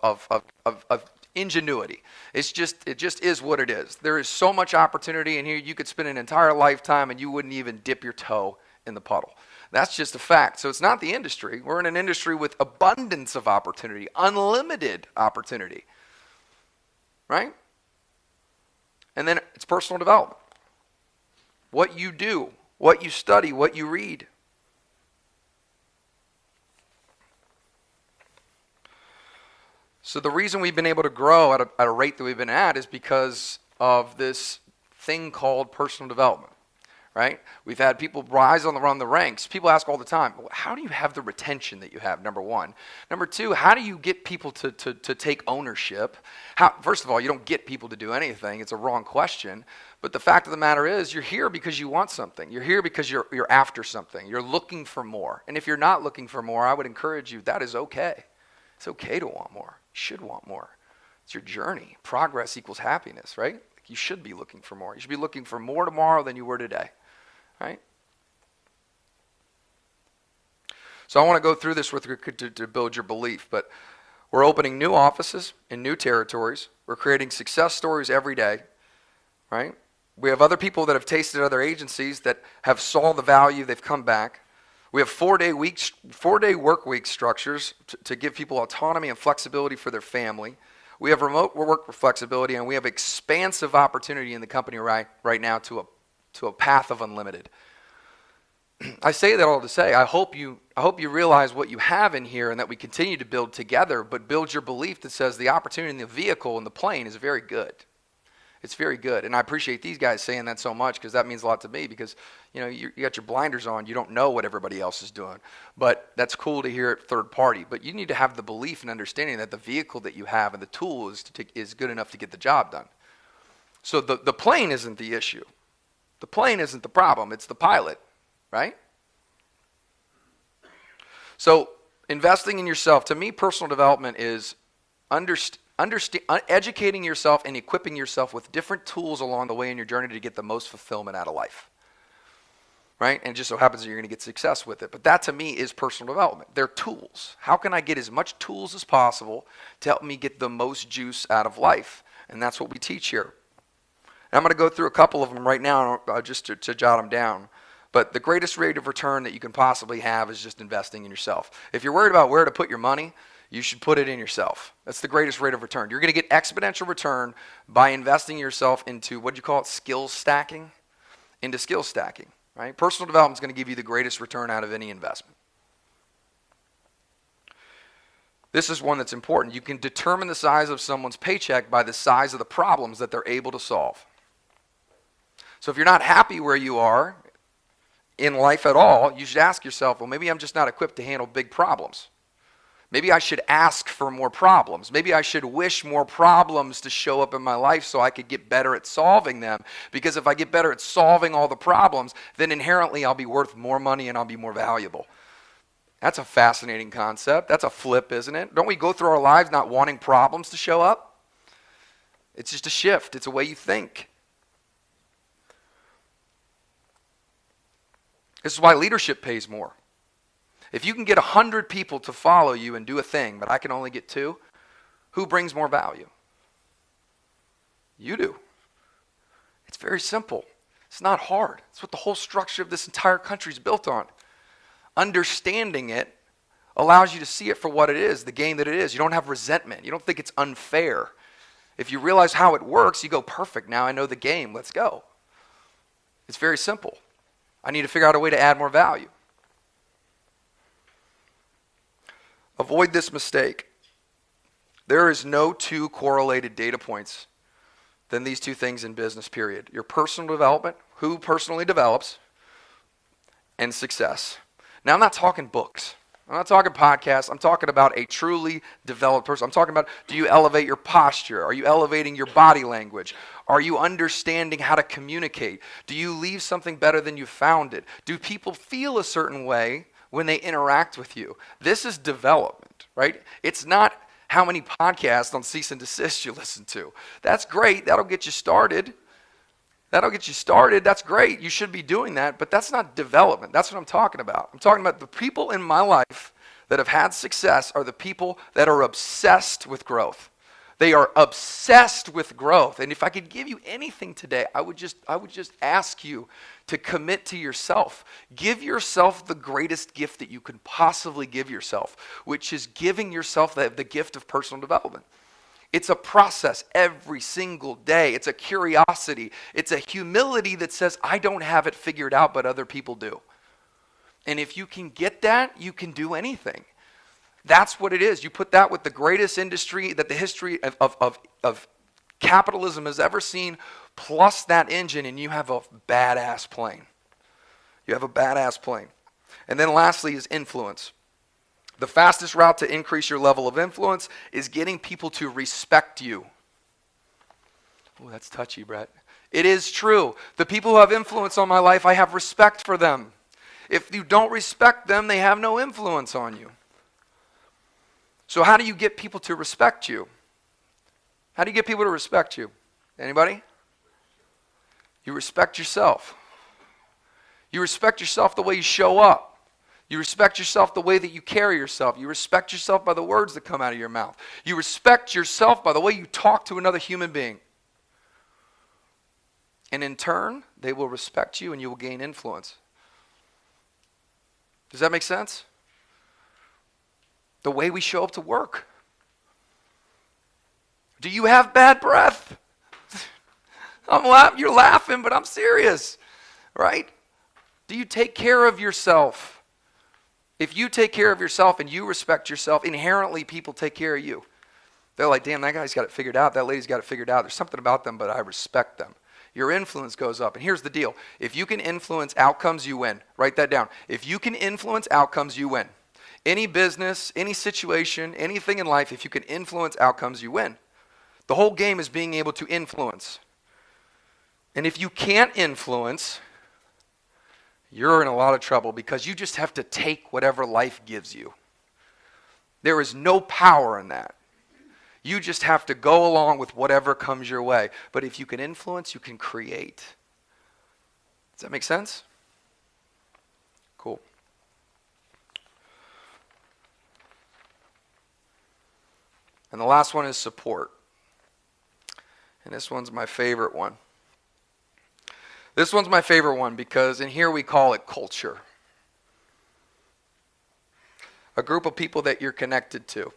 ingenuity. It just is what it is. There is so much opportunity in here. You could spend an entire lifetime and you wouldn't even dip your toe in the puddle. That's just a fact. So it's not the industry. We're in an industry with abundance of opportunity, unlimited opportunity, right? And then it's personal development. What you do, what you study, what you read. So the reason we've been able to grow at a rate that we've been at is because of this thing called personal development, right? We've had people rise on the ranks. People ask all the time, well, how do you have the retention that you have, number one? Number two, how do you get people to take ownership? First of all, you don't get people to do anything. It's a wrong question. But the fact of the matter is, you're here because you want something. You're here because you're after something. You're looking for more. And if you're not looking for more, I would encourage you, that is okay. It's okay to want more. You should want more. It's your journey. Progress equals happiness, right? You should be looking for more. You should be looking for more tomorrow than you were today, right? So I want to go through this with you to build your belief, but we're opening new offices in new territories. We're creating success stories every day, right? We have other people that have tasted other agencies that have saw the value, they've come back. We have 4-day work week structures to give people autonomy and flexibility for their family. We have remote work flexibility, and we have expansive opportunity in the company right now to a path of unlimited. I say that all to say, I hope you realize what you have in here and that we continue to build together, but build your belief that says the opportunity in the vehicle and the plane is very good. It's very good. And I appreciate these guys saying that so much because that means a lot to me because, you got your blinders on. You don't know what everybody else is doing. But that's cool to hear it third party. But you need to have the belief and understanding that the vehicle that you have and the tool is good enough to get the job done. So the plane isn't the issue. The plane isn't the problem. It's the pilot, right? So investing in yourself, to me, personal development is educating yourself and equipping yourself with different tools along the way in your journey to get the most fulfillment out of life, right? And it just so happens that you're going to get success with it. But that, to me, is personal development. They're tools. How can I get as much tools as possible to help me get the most juice out of life? And that's what we teach here. And I'm going to go through a couple of them right now just to jot them down. But the greatest rate of return that you can possibly have is just investing in yourself. If you're worried about where to put your money, you should put it in yourself. That's the greatest rate of return. You're going to get exponential return by investing yourself into, what do you call it, skill stacking? Into skill stacking, right? Personal development is going to give you the greatest return out of any investment. This is one that's important. You can determine the size of someone's paycheck by the size of the problems that they're able to solve. So if you're not happy where you are in life at all, you should ask yourself, well, maybe I'm just not equipped to handle big problems. Maybe I should ask for more problems. Maybe I should wish more problems to show up in my life so I could get better at solving them. Because if I get better at solving all the problems, then inherently I'll be worth more money and I'll be more valuable. That's a fascinating concept. That's a flip, isn't it? Don't we go through our lives not wanting problems to show up? It's just a shift. It's a way you think. This is why leadership pays more. If you can get 100 people to follow you and do a thing, but I can only get 2, who brings more value? You do. It's very simple. It's not hard. It's what the whole structure of this entire country is built on. Understanding it allows you to see it for what it is, the game that it is. You don't have resentment. You don't think it's unfair. If you realize how it works, you go, perfect, now I know the game, let's go. It's very simple. I need to figure out a way to add more value. Avoid this mistake. There is no two correlated data points than these two things in business, period. Your personal development, who personally develops, and success. Now, I'm not talking books. I'm not talking podcasts. I'm talking about a truly developed person. I'm talking about, do you elevate your posture? Are you elevating your body language? Are you understanding how to communicate? Do you leave something better than you found it? Do people feel a certain way when they interact with you? This is development, right? It's not how many podcasts on cease and desist you listen to. That's great. That'll get you started. That's great. You should be doing that, but that's not development. That's what I'm talking about. I'm talking about the people in my life that have had success are the people that are obsessed with growth. They are obsessed with growth. And if I could give you anything today, I would just ask you to commit to yourself. Give yourself the greatest gift that you can possibly give yourself, which is giving yourself the gift of personal development. It's a process every single day. It's a curiosity. It's a humility that says, I don't have it figured out, but other people do. And if you can get that, you can do anything. That's what it is. You put that with the greatest industry that the history of capitalism has ever seen, plus that engine, and you have a badass plane. You have a badass plane. And then lastly is influence. The fastest route to increase your level of influence is getting people to respect you. Oh, that's touchy, Brett. It is true. The people who have influence on my life, I have respect for them. If you don't respect them, they have no influence on you. So how do you get people to respect you? How do you get people to respect you? Anybody? You respect yourself. You respect yourself the way you show up. You respect yourself the way that you carry yourself. You respect yourself by the words that come out of your mouth. You respect yourself by the way you talk to another human being. And in turn, they will respect you and you will gain influence. Does that make sense? The way we show up to work. Do you have bad breath? You're laughing, but I'm serious, right? Do you take care of yourself? If you take care of yourself and you respect yourself, inherently people take care of you. They're like, damn, that guy's got it figured out. That lady's got it figured out. There's something about them, but I respect them. Your influence goes up. And here's the deal. If you can influence outcomes, you win. Write that down. If you can influence outcomes, you win. Any business, any situation, anything in life, if you can influence outcomes, you win. The whole game is being able to influence. And if you can't influence, you're in a lot of trouble because you just have to take whatever life gives you. There is no power in that. You just have to go along with whatever comes your way. But if you can influence, you can create. Does that make sense? Cool. And the last one is support. And this one's my favorite one. This one's my favorite one because in here we call it culture. A group of people that you're connected to.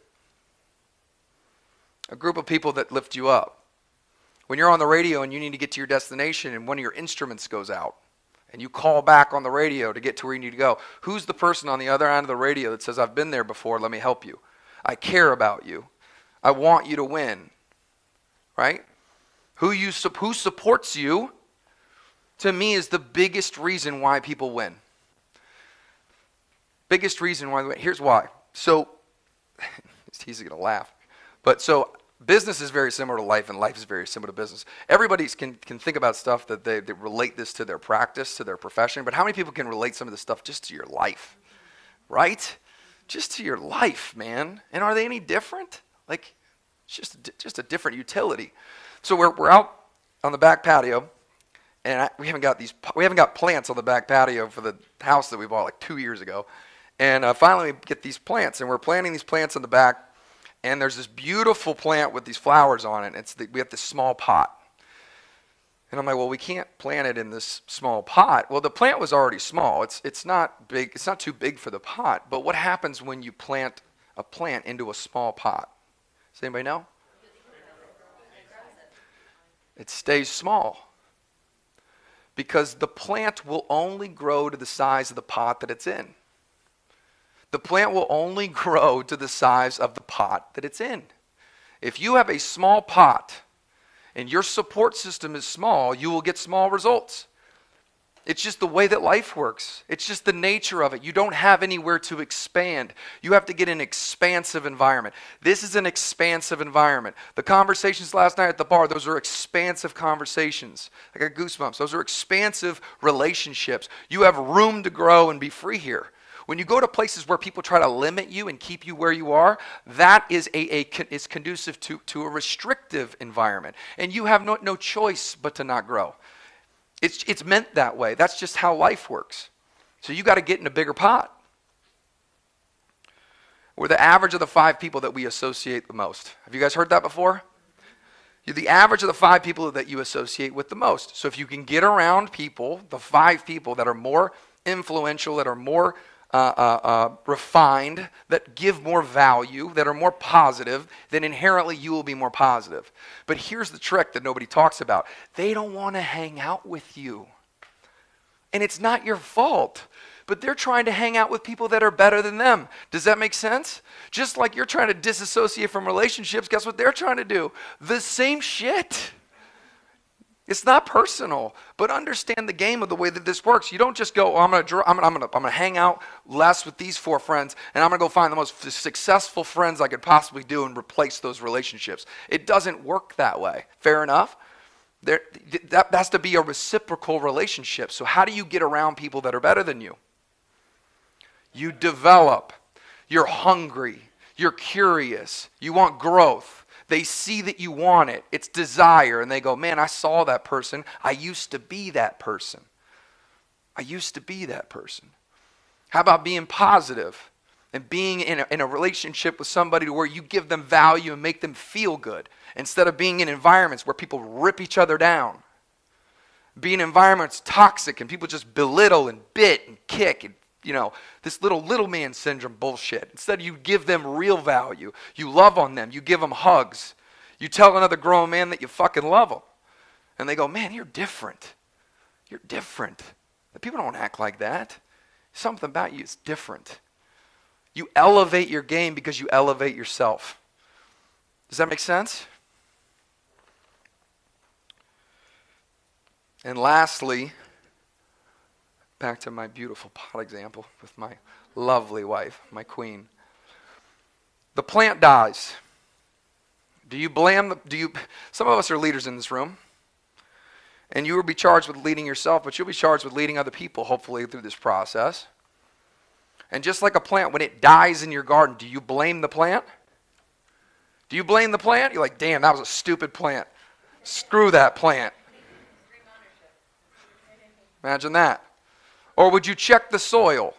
A group of people that lift you up. When you're on the radio and you need to get to your destination and one of your instruments goes out and you call back on the radio to get to where you need to go, who's the person on the other end of the radio that says, I've been there before, let me help you. I care about you. I want you to win. Right? Who supports you, to me, is the biggest reason why people win. Biggest reason why they win. Here's why. So, he's going to laugh. But so, business is very similar to life, and life is very similar to business. Everybody can think about stuff that they relate this to their practice, to their profession, but how many people can relate some of this stuff just to your life? Right? Just to your life, man. And are they any different? Like, it's just a different utility. So we're out on the back patio, and we haven't got plants on the back patio for the house that we bought like 2 years ago. And finally we get these plants, and we're planting these plants in the back, and there's this beautiful plant with these flowers on it. We have this small pot. And I'm like, well, we can't plant it in this small pot. Well, the plant was already small. It's not big. It's not too big for the pot. But what happens when you plant a plant into a small pot? Does anybody know? It stays small. Because the plant will only grow to the size of the pot that it's in. The plant will only grow to the size of the pot that it's in. If you have a small pot and your support system is small, you will get small results. It's just the way that life works. It's just the nature of it. You don't have anywhere to expand. You have to get an expansive environment. This is an expansive environment. The conversations last night at the bar, those are expansive conversations. I got goosebumps. Those are expansive relationships. You have room to grow and be free here. When you go to places where people try to limit you and keep you where you are, that is is conducive to a restrictive environment. And you have no choice but to not grow. It's meant that way. That's just how life works. So you got to get in a bigger pot. We're the average of the 5 people that we associate the most. Have you guys heard that before? You're the average of the 5 people that you associate with the most. So if you can get around people, the 5 people that are more influential, that are more refined, that give more value, that are more positive, then inherently you will be more positive. But here's the trick that nobody talks about. They don't want to hang out with you. And it's not your fault, but they're trying to hang out with people that are better than them. Does that make sense? Just like you're trying to disassociate from relationships, guess what they're trying to do? The same shit. It's not personal, but understand the game of the way that this works. You don't just go, oh, I'm gonna hang out less with these 4 friends, and I'm gonna go find the most successful friends I could possibly do and replace those relationships. It doesn't work that way. Fair enough? That has to be a reciprocal relationship. So how do you get around people that are better than you? You develop. You're hungry. You're curious. You want growth. They see that you want it. It's desire. And they go, man, I saw that person. I used to be that person. I used to be that person. How about being positive and being in a relationship with somebody where you give them value and make them feel good instead of being in environments where people rip each other down. Be in environments toxic and people just belittle and bit and kick and this little man syndrome bullshit. Instead, you give them real value. You love on them. You give them hugs. You tell another grown man that you fucking love them. And they go, man, you're different. You're different. The people don't act like that. Something about you is different. You elevate your game because you elevate yourself. Does that make sense? And lastly, back to my beautiful pot example with my lovely wife, my queen. The plant dies. Some of us are leaders in this room, and you will be charged with leading yourself, but you'll be charged with leading other people, hopefully, through this process. And just like a plant, when it dies in your garden, do you blame the plant? Do you blame the plant? You're like, damn, that was a stupid plant. Screw that plant. Imagine that. Or would you check the soil?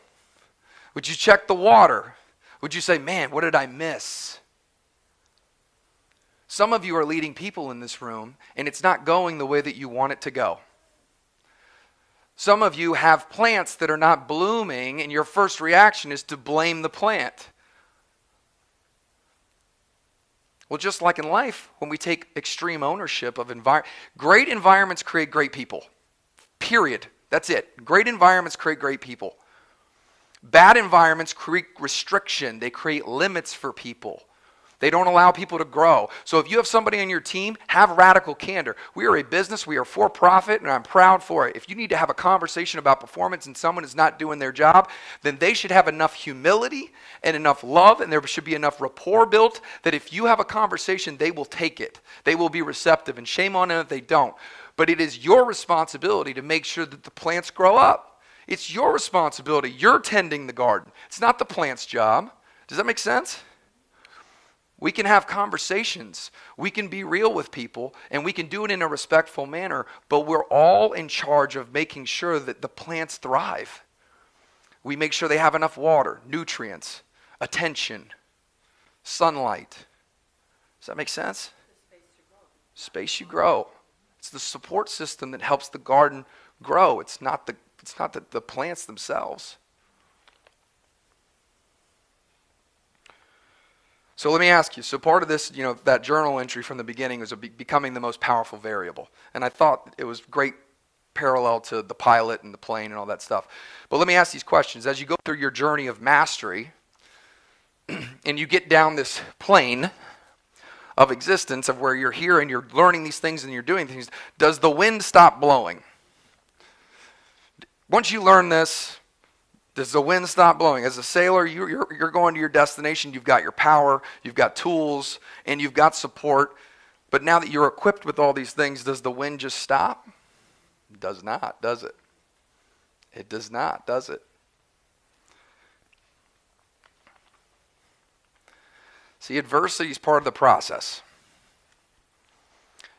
Would you check the water? Would you say, man, what did I miss? Some of you are leading people in this room, and it's not going the way that you want it to go. Some of you have plants that are not blooming, and your first reaction is to blame the plant. Well, just like in life, when we take extreme ownership of great environments create great people. Period. That's it. Great environments create great people. Bad environments create restriction. They create limits for people. They don't allow people to grow. So if you have somebody on your team, have radical candor. We are a business. We are for profit, and I'm proud for it. If you need to have a conversation about performance and someone is not doing their job, then they should have enough humility and enough love, and there should be enough rapport built that if you have a conversation, they will take it. They will be receptive, and shame on them if they don't. But it is your responsibility to make sure that the plants grow up. It's your responsibility. You're tending the garden. It's not the plant's job. Does that make sense? We can have conversations. We can be real with people, and we can do it in a respectful manner, but we're all in charge of making sure that the plants thrive. We make sure they have enough water, nutrients, attention, sunlight. Does that make sense? Space you grow. It's the support system that helps the garden grow. It's not the plants themselves. So let me ask you, so part of this, that journal entry from the beginning was becoming the most powerful variable. And I thought it was great parallel to the pilot and the plane and all that stuff. But let me ask these questions. As you go through your journey of mastery and you get down this plane, of existence, of where you're here and you're learning these things and you're doing things, does the wind stop blowing? Once you learn this, does the wind stop blowing? As a sailor, you're going to your destination. You've got your power, you've got tools, and you've got support. But now that you're equipped with all these things, does the wind just stop? It does not, does it? It does not, does it? See, adversity is part of the process.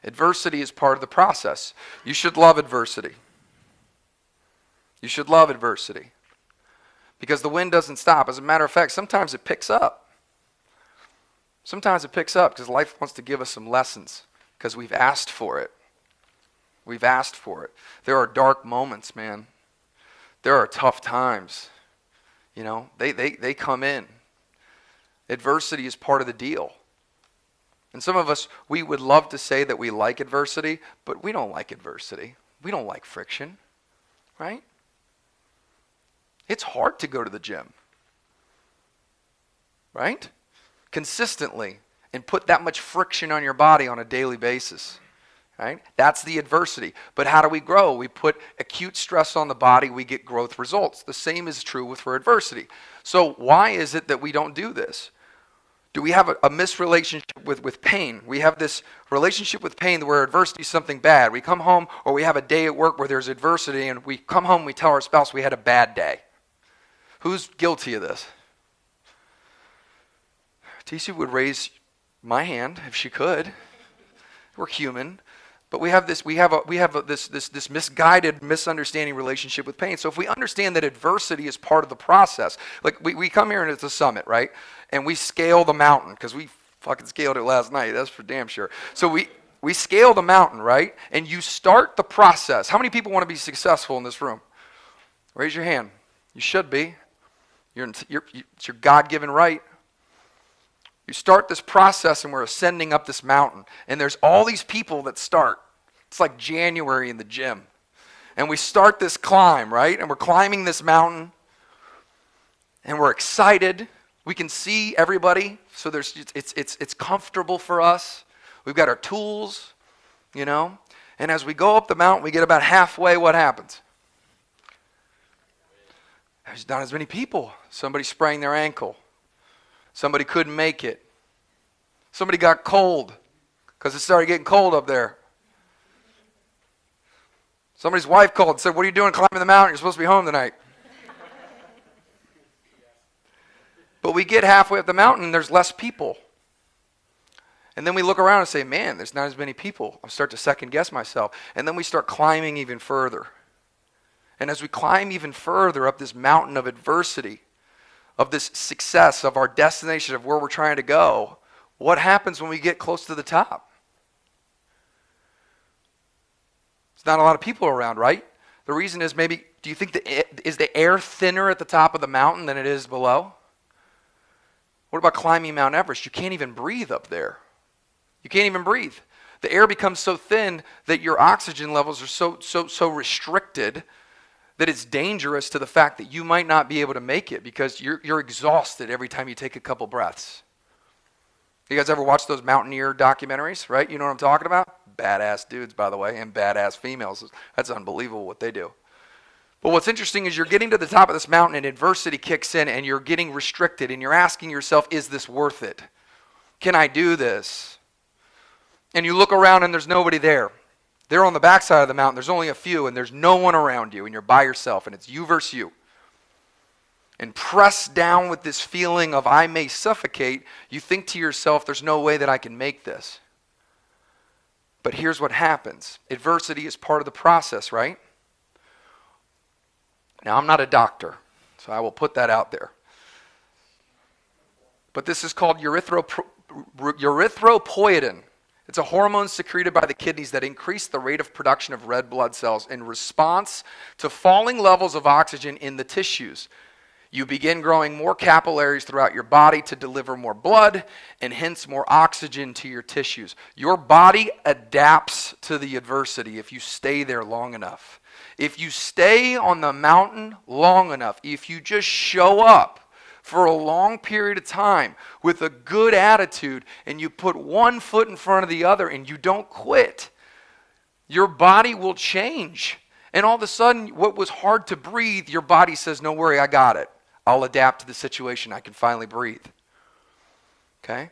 Adversity is part of the process. You should love adversity. You should love adversity. Because the wind doesn't stop. As a matter of fact, sometimes it picks up. Sometimes it picks up because life wants to give us some lessons because we've asked for it. We've asked for it. There are dark moments, man. There are tough times. You know, they come in. Adversity is part of the deal. And some of us, we would love to say that we like adversity, but we don't like adversity. We don't like friction, right? It's hard to go to the gym, right? Consistently, and put that much friction on your body on a daily basis, right? That's the adversity. But how do we grow? We put acute stress on the body, we get growth results. The same is true for adversity. So why is it that we don't do this? Do we have a misrelationship with pain? We have this relationship with pain where adversity is something bad. We come home, or we have a day at work where there's adversity, and we come home, we tell our spouse we had a bad day. Who's guilty of this? TC would raise my hand if she could. We're human, but we have this misguided, misunderstanding relationship with pain. So if we understand that adversity is part of the process, like we come here and it's a summit, right? And we scale the mountain because we fucking scaled it last night. That's for damn sure. So we scale the mountain, right? And you start the process. How many people want to be successful in this room? Raise your hand. You should be. It's your God-given right. You start this process and we're ascending up this mountain. And there's all these people that start. It's like January in the gym. And we start this climb, right? And we're climbing this mountain. And we're excited. We can see everybody. So it's comfortable for us. We've got our tools, you know. And as we go up the mountain, we get about halfway, what happens? There's not as many people. Somebody sprained their ankle. Somebody couldn't make it. Somebody got cold because it started getting cold up there. Somebody's wife called and said, "What are you doing climbing the mountain? You're supposed to be home tonight." But we get halfway up the mountain and there's less people. And then we look around and say, "Man, there's not as many people." I start to second guess myself. And then we start climbing even further. And as we climb even further up this mountain of adversity, of this success, of our destination, of where we're trying to go, what happens when we get close to the top? There's not a lot of people around, right? The reason is maybe, do you think is the air thinner at the top of the mountain than it is below? What about climbing Mount Everest? You can't even breathe up there. You can't even breathe. The air becomes so thin that your oxygen levels are so restricted that it's dangerous to the fact that you might not be able to make it because you're exhausted every time you take a couple breaths. You guys ever watch those mountaineer documentaries, right? You know what I'm talking about? Badass dudes, by the way, and badass females. That's unbelievable what they do. But what's interesting is you're getting to the top of this mountain and adversity kicks in and you're getting restricted and you're asking yourself, is this worth it? Can I do this? And you look around and there's nobody there. They're on the backside of the mountain. There's only a few, and there's no one around you, and you're by yourself, and it's you versus you. And pressed down with this feeling of I may suffocate, you think to yourself, there's no way that I can make this. But here's what happens. Adversity is part of the process, right? Now, I'm not a doctor, so I will put that out there. But this is called erythropoietin. It's a hormone secreted by the kidneys that increase the rate of production of red blood cells in response to falling levels of oxygen in the tissues. You begin growing more capillaries throughout your body to deliver more blood and hence more oxygen to your tissues. Your body adapts to the adversity if you stay there long enough. If you stay on the mountain long enough, if you just show up for a long period of time with a good attitude, and you put one foot in front of the other and you don't quit, your body will change. And all of a sudden, what was hard to breathe, your body says, no worry, I got it. I'll adapt to the situation. I can finally breathe. Okay?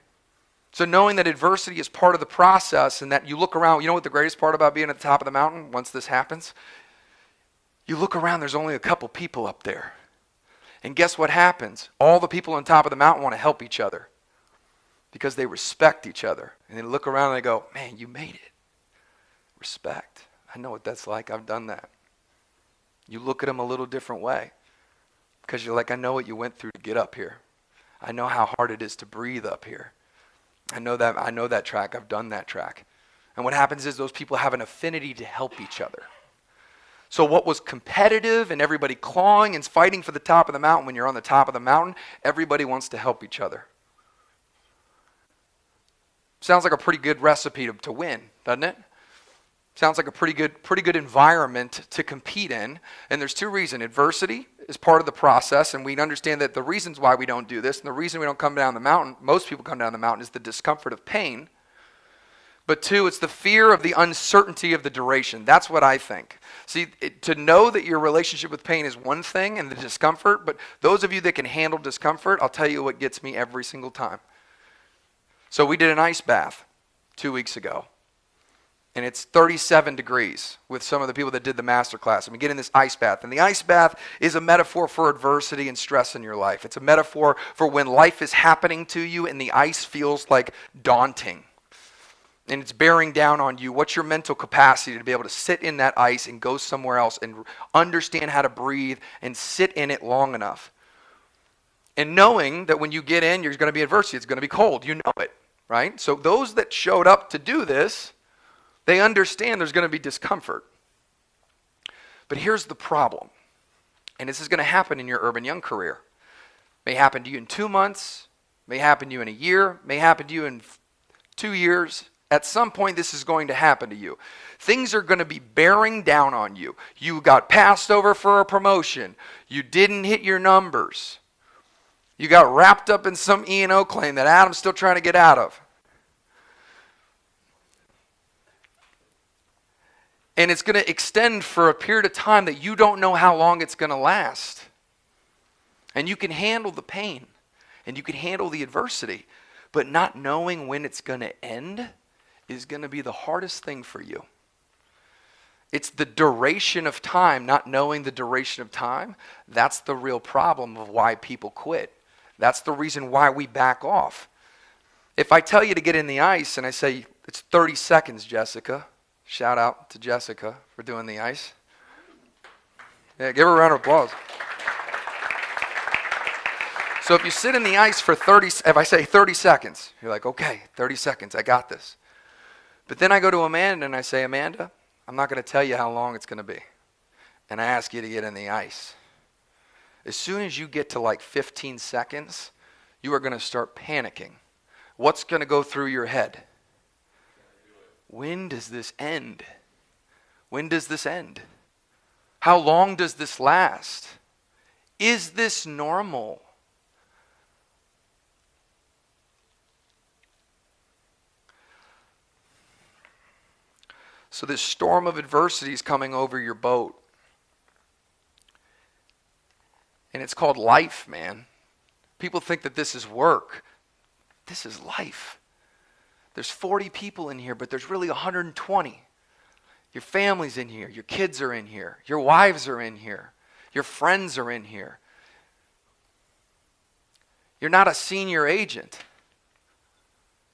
So knowing that adversity is part of the process and that you look around, you know what the greatest part about being at the top of the mountain once this happens? You look around, there's only a couple people up there. And guess what happens? All the people on top of the mountain want to help each other because they respect each other. And they look around and they go, man, you made it. Respect. I know what that's like. I've done that. You look at them a little different way because you're like, I know what you went through to get up here. I know how hard it is to breathe up here. I know that track. I've done that track. And what happens is those people have an affinity to help each other. So what was competitive and everybody clawing and fighting for the top of the mountain, when you're on the top of the mountain, everybody wants to help each other. Sounds like a pretty good recipe to win, doesn't it? Sounds like a pretty good environment to compete in. And there's two reasons. Adversity is part of the process, and we understand that the reasons why we don't do this, and the reason we don't come down the mountain, most people come down the mountain, is the discomfort of pain. But two, it's the fear of the uncertainty of the duration. That's what I think. See, to know that your relationship with pain is one thing and the discomfort, but those of you that can handle discomfort, I'll tell you what gets me every single time. So we did an ice bath 2 weeks ago. And it's 37 degrees with some of the people that did the master class. And we get in this ice bath. And the ice bath is a metaphor for adversity and stress in your life. It's a metaphor for when life is happening to you and the ice feels like daunting. And it's bearing down on you. What's your mental capacity to be able to sit in that ice and go somewhere else and understand how to breathe and sit in it long enough? And knowing that when you get in, there's going to be adversity. It's going to be cold. You know it, right? So those that showed up to do this, they understand there's going to be discomfort. But here's the problem. And this is going to happen in your urban young career. May happen to you in 2 months. May happen to you in a year. May happen to you in 2 years. At some point, this is going to happen to you. Things are going to be bearing down on you. You got passed over for a promotion. You didn't hit your numbers. You got wrapped up in some E&O claim that Adam's still trying to get out of. And it's going to extend for a period of time that you don't know how long it's going to last. And you can handle the pain. And you can handle the adversity. But not knowing when it's going to end is going to be the hardest thing for you. It's the duration of time, not knowing the duration of time. That's the real problem of why people quit. That's the reason why we back off. If I tell you to get in the ice and I say, it's 30 seconds, Jessica. Shout out to Jessica for doing the ice. Yeah, give her a round of applause. So if you sit in the ice for if I say 30 seconds, you're like, okay, 30 seconds, I got this. But then I go to Amanda and I say, Amanda, I'm not going to tell you how long it's going to be. And I ask you to get in the ice. As soon as you get to like 15 seconds, you are going to start panicking. What's going to go through your head? When does this end? When does this end? How long does this last? Is this normal? So this storm of adversity is coming over your boat. And it's called life, man. People think that this is work. This is life. There's 40 people in here, but there's really 120. Your family's in here. Your kids are in here. Your wives are in here. Your friends are in here. You're not a senior agent.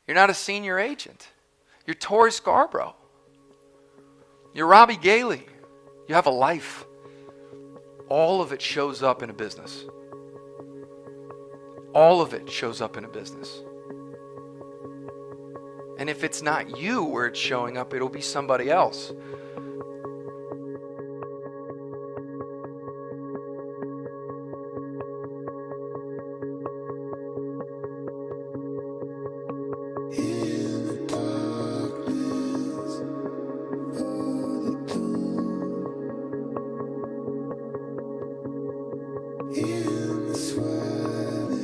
You're not a senior agent. You're Tori Scarborough. You're Robbie Gailey. You have a life. All of it shows up in a business. All of it shows up in a business. And if it's not you where it's showing up, it'll be somebody else.
In the sweat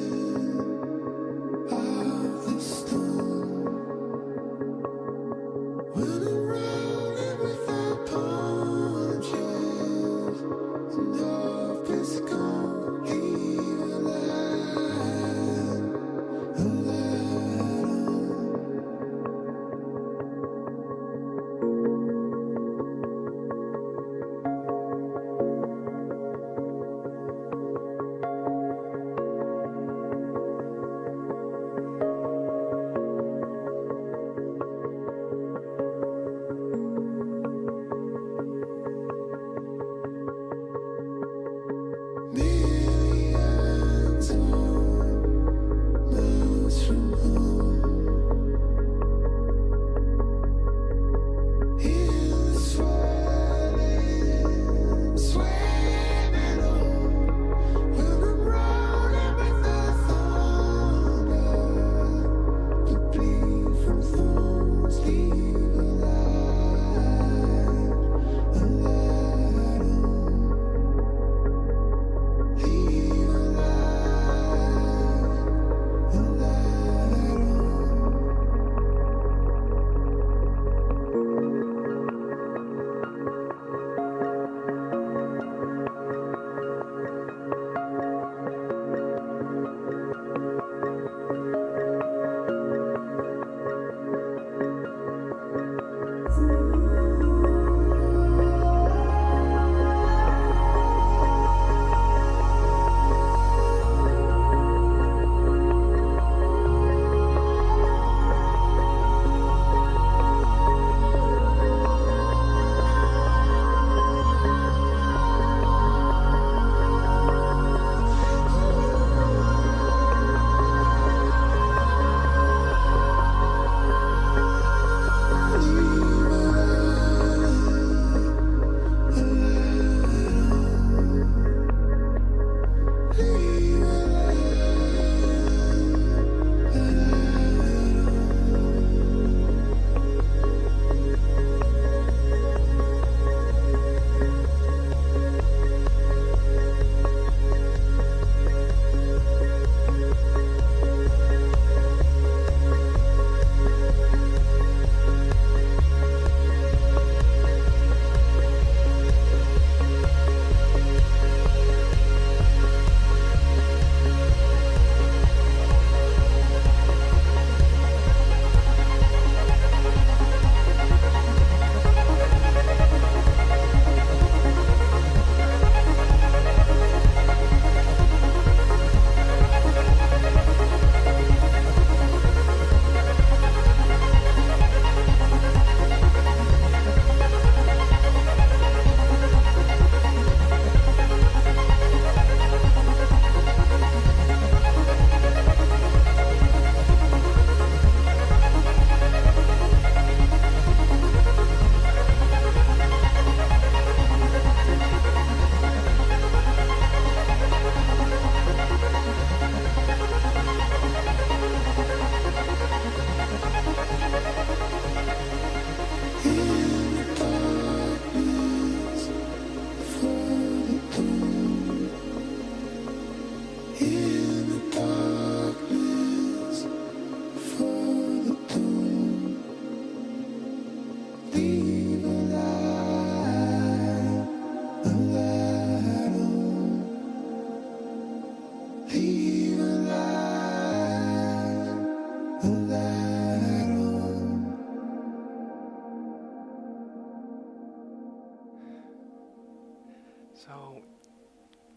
So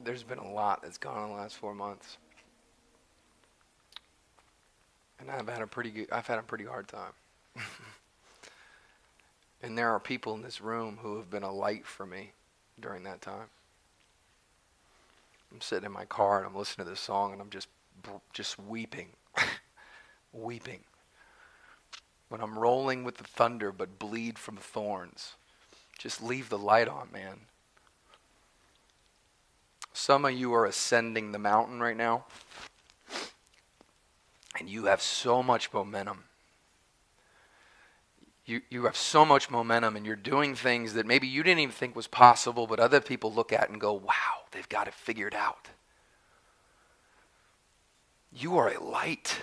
there's been a lot that's gone in the last 4 months. And I've had a pretty hard time. And there are people in this room who have been a light for me during that time. I'm sitting in my car and I'm listening to this song and I'm just weeping. Weeping. When I'm rolling with the thunder but bleed from thorns. Just leave the light on, man. Some of you are ascending the mountain right now. And you have so much momentum. You have so much momentum and you're doing things that maybe you didn't even think was possible, but other people look at and go, wow, they've got it figured out. You are a light.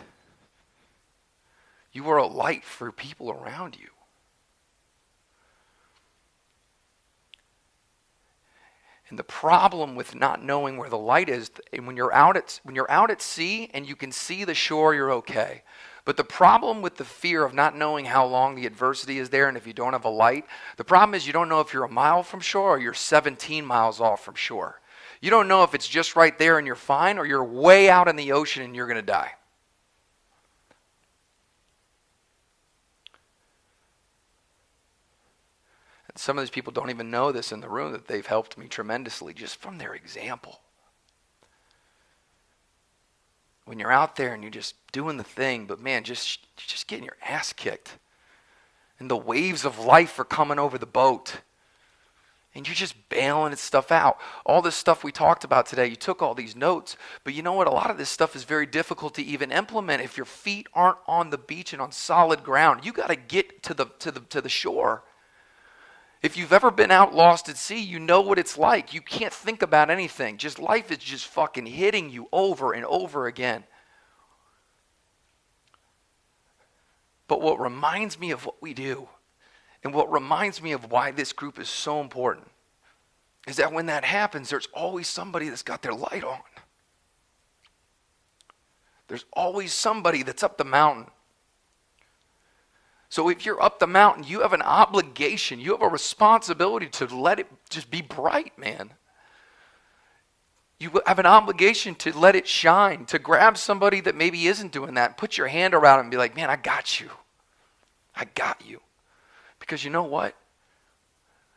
You are a light for people around you. And the problem with not knowing where the light is, and when you're out at sea and you can see the shore, you're okay. But the problem with the fear of not knowing how long the adversity is there, and if you don't have a light, the problem is you don't know if you're a mile from shore or you're 17 miles off from shore. You don't know if it's just right there and you're fine, or you're way out in the ocean and you're going to die. And some of these people don't even know this in the room, that they've helped me tremendously just from their example. When you're out there and you're just doing the thing, but man, you're just getting your ass kicked. And the waves of life are coming over the boat. And you're just bailing stuff out. All this stuff we talked about today, you took all these notes, but you know what? A lot of this stuff is very difficult to even implement if your feet aren't on the beach and on solid ground. You got to get to the shore. If you've ever been out lost at sea, you know what it's like. You can't think about anything. Just life is just fucking hitting you over and over again. But what reminds me of what we do, and what reminds me of why this group is so important, is that when that happens, there's always somebody that's got their light on. There's always somebody that's up the mountain. So if you're up the mountain, you have an obligation, you have a responsibility to let it just be bright, man. You have an obligation to let it shine, to grab somebody that maybe isn't doing that, put your hand around them and be like, man, I got you. I got you. Because you know what?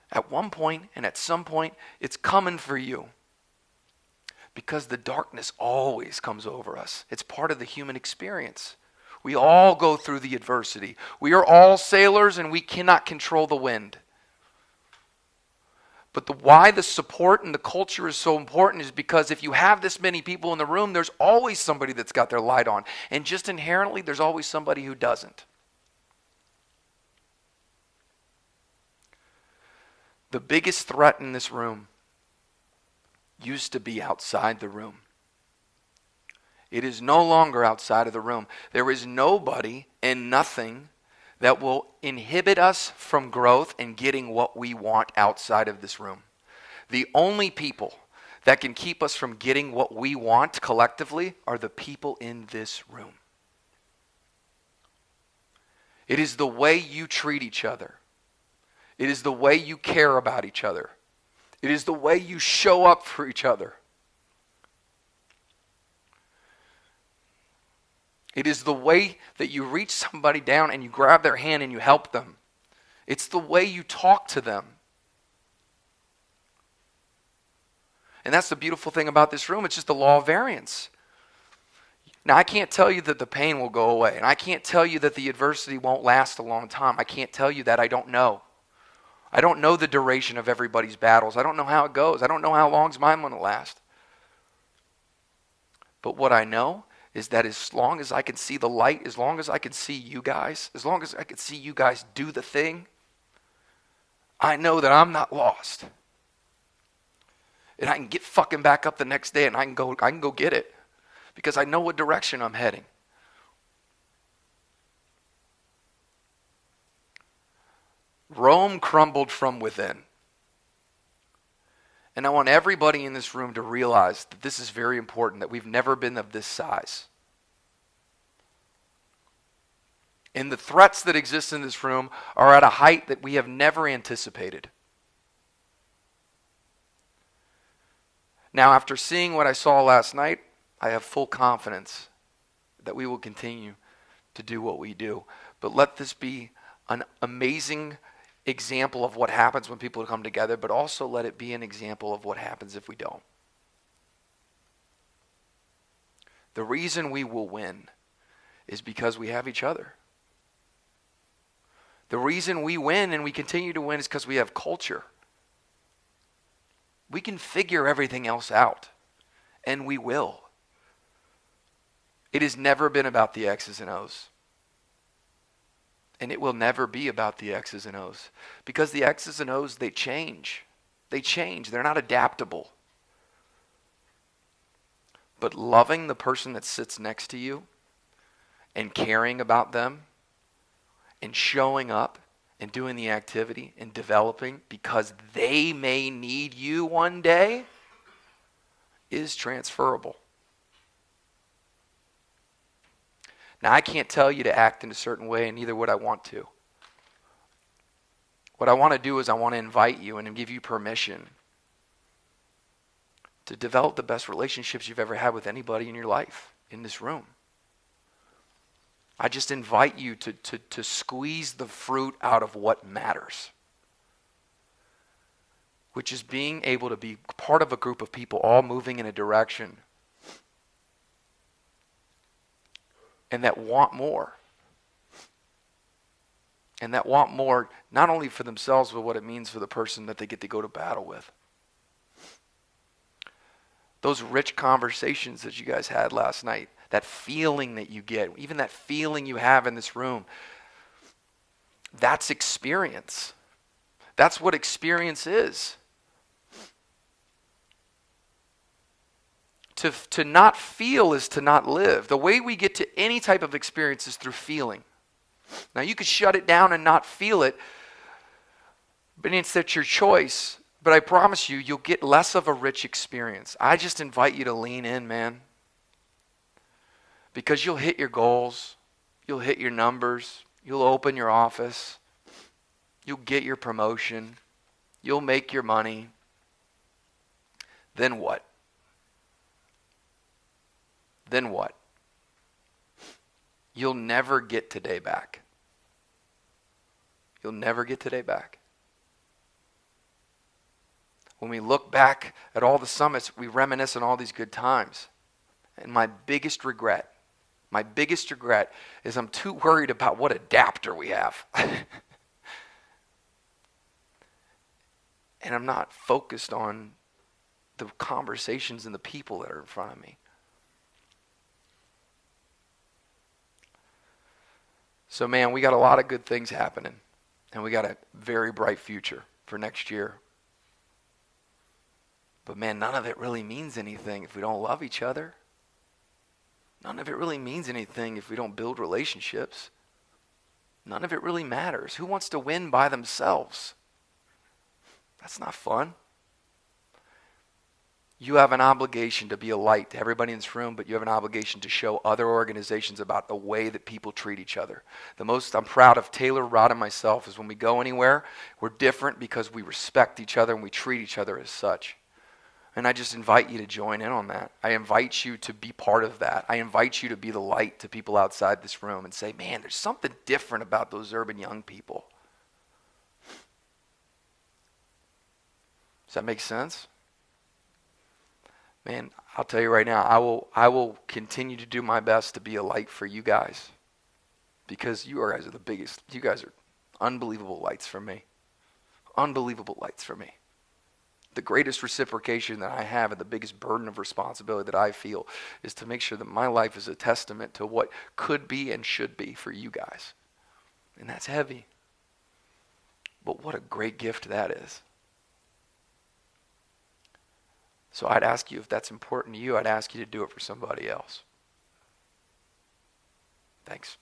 At one point and at some point, it's coming for you. Because the darkness always comes over us. It's part of the human experience. We all go through the adversity. We are all sailors and we cannot control the wind. But why the support and the culture is so important is because if you have this many people in the room, there's always somebody that's got their light on. And just inherently, there's always somebody who doesn't. The biggest threat in this room used to be outside the room. It is no longer outside of the room. There is nobody and nothing that will inhibit us from growth and getting what we want outside of this room. The only people that can keep us from getting what we want collectively are the people in this room. It is the way you treat each other. It is the way you care about each other. It is the way you show up for each other. It is the way that you reach somebody down and you grab their hand and you help them. It's the way you talk to them. And that's the beautiful thing about this room. It's just the law of variance. Now, I can't tell you that the pain will go away. And I can't tell you that the adversity won't last a long time. I can't tell you that. I don't know. I don't know the duration of everybody's battles. I don't know how it goes. I don't know how long's mine going to last. But what I know is that as long as I can see the light, as long as I can see you guys, as long as I can see you guys do the thing, I know that I'm not lost. And I can get fucking back up the next day and I can go get it. Because I know what direction I'm heading. Rome crumbled from within. And I want everybody in this room to realize that this is very important, that we've never been of this size. And the threats that exist in this room are at a height that we have never anticipated. Now, after seeing what I saw last night, I have full confidence that we will continue to do what we do. But let this be an amazing example of what happens when people come together, but also let it be an example of what happens if we don't. The reason we will win is because we have each other. The reason we win and we continue to win is because we have culture. We can figure everything else out, and we will. It has never been about the X's and O's. And it will never be about the X's and O's. Because the X's and O's, they change. They change. They're not adaptable. But loving the person that sits next to you and caring about them and showing up and doing the activity and developing because they may need you one day is transferable. Now, I can't tell you to act in a certain way, and neither would I want to. What I want to do is I want to invite you and give you permission to develop the best relationships you've ever had with anybody in your life in this room. I just invite you to squeeze the fruit out of what matters, which is being able to be part of a group of people all moving in a direction and that want more. And that want more not only for themselves, but what it means for the person that they get to go to battle with. Those rich conversations that you guys had last night, that feeling that you get, even that feeling you have in this room, that's experience. That's what experience is. To not feel is to not live. The way we get to any type of experience is through feeling. Now, you could shut it down and not feel it, but it's your choice. But I promise you, you'll get less of a rich experience. I just invite you to lean in, man. Because you'll hit your goals. You'll hit your numbers. You'll open your office. You'll get your promotion. You'll make your money. Then what? Then what? You'll never get today back. You'll never get today back. When we look back at all the summits, we reminisce on all these good times. And my biggest regret is I'm too worried about what adapter we have. And I'm not focused on the conversations and the people that are in front of me. So, man, we got a lot of good things happening. And we got a very bright future for next year. But, man, none of it really means anything if we don't love each other. None of it really means anything if we don't build relationships. None of it really matters. Who wants to win by themselves? That's not fun. You have an obligation to be a light to everybody in this room, but you have an obligation to show other organizations about the way that people treat each other. The most I'm proud of Taylor, Rod, and myself is when we go anywhere, we're different because we respect each other and we treat each other as such. And I just invite you to join in on that. I invite you to be part of that. I invite you to be the light to people outside this room and say, man, there's something different about those urban young people. Does that make sense? Man, I'll tell you right now, I will continue to do my best to be a light for you guys. Because you guys are the biggest. You guys are unbelievable lights for me. Unbelievable lights for me. The greatest reciprocation that I have and the biggest burden of responsibility that I feel is to make sure that my life is a testament to what could be and should be for you guys. And that's heavy. But what a great gift that is. So I'd ask you, if that's important to you, I'd ask you to do it for somebody else. Thanks.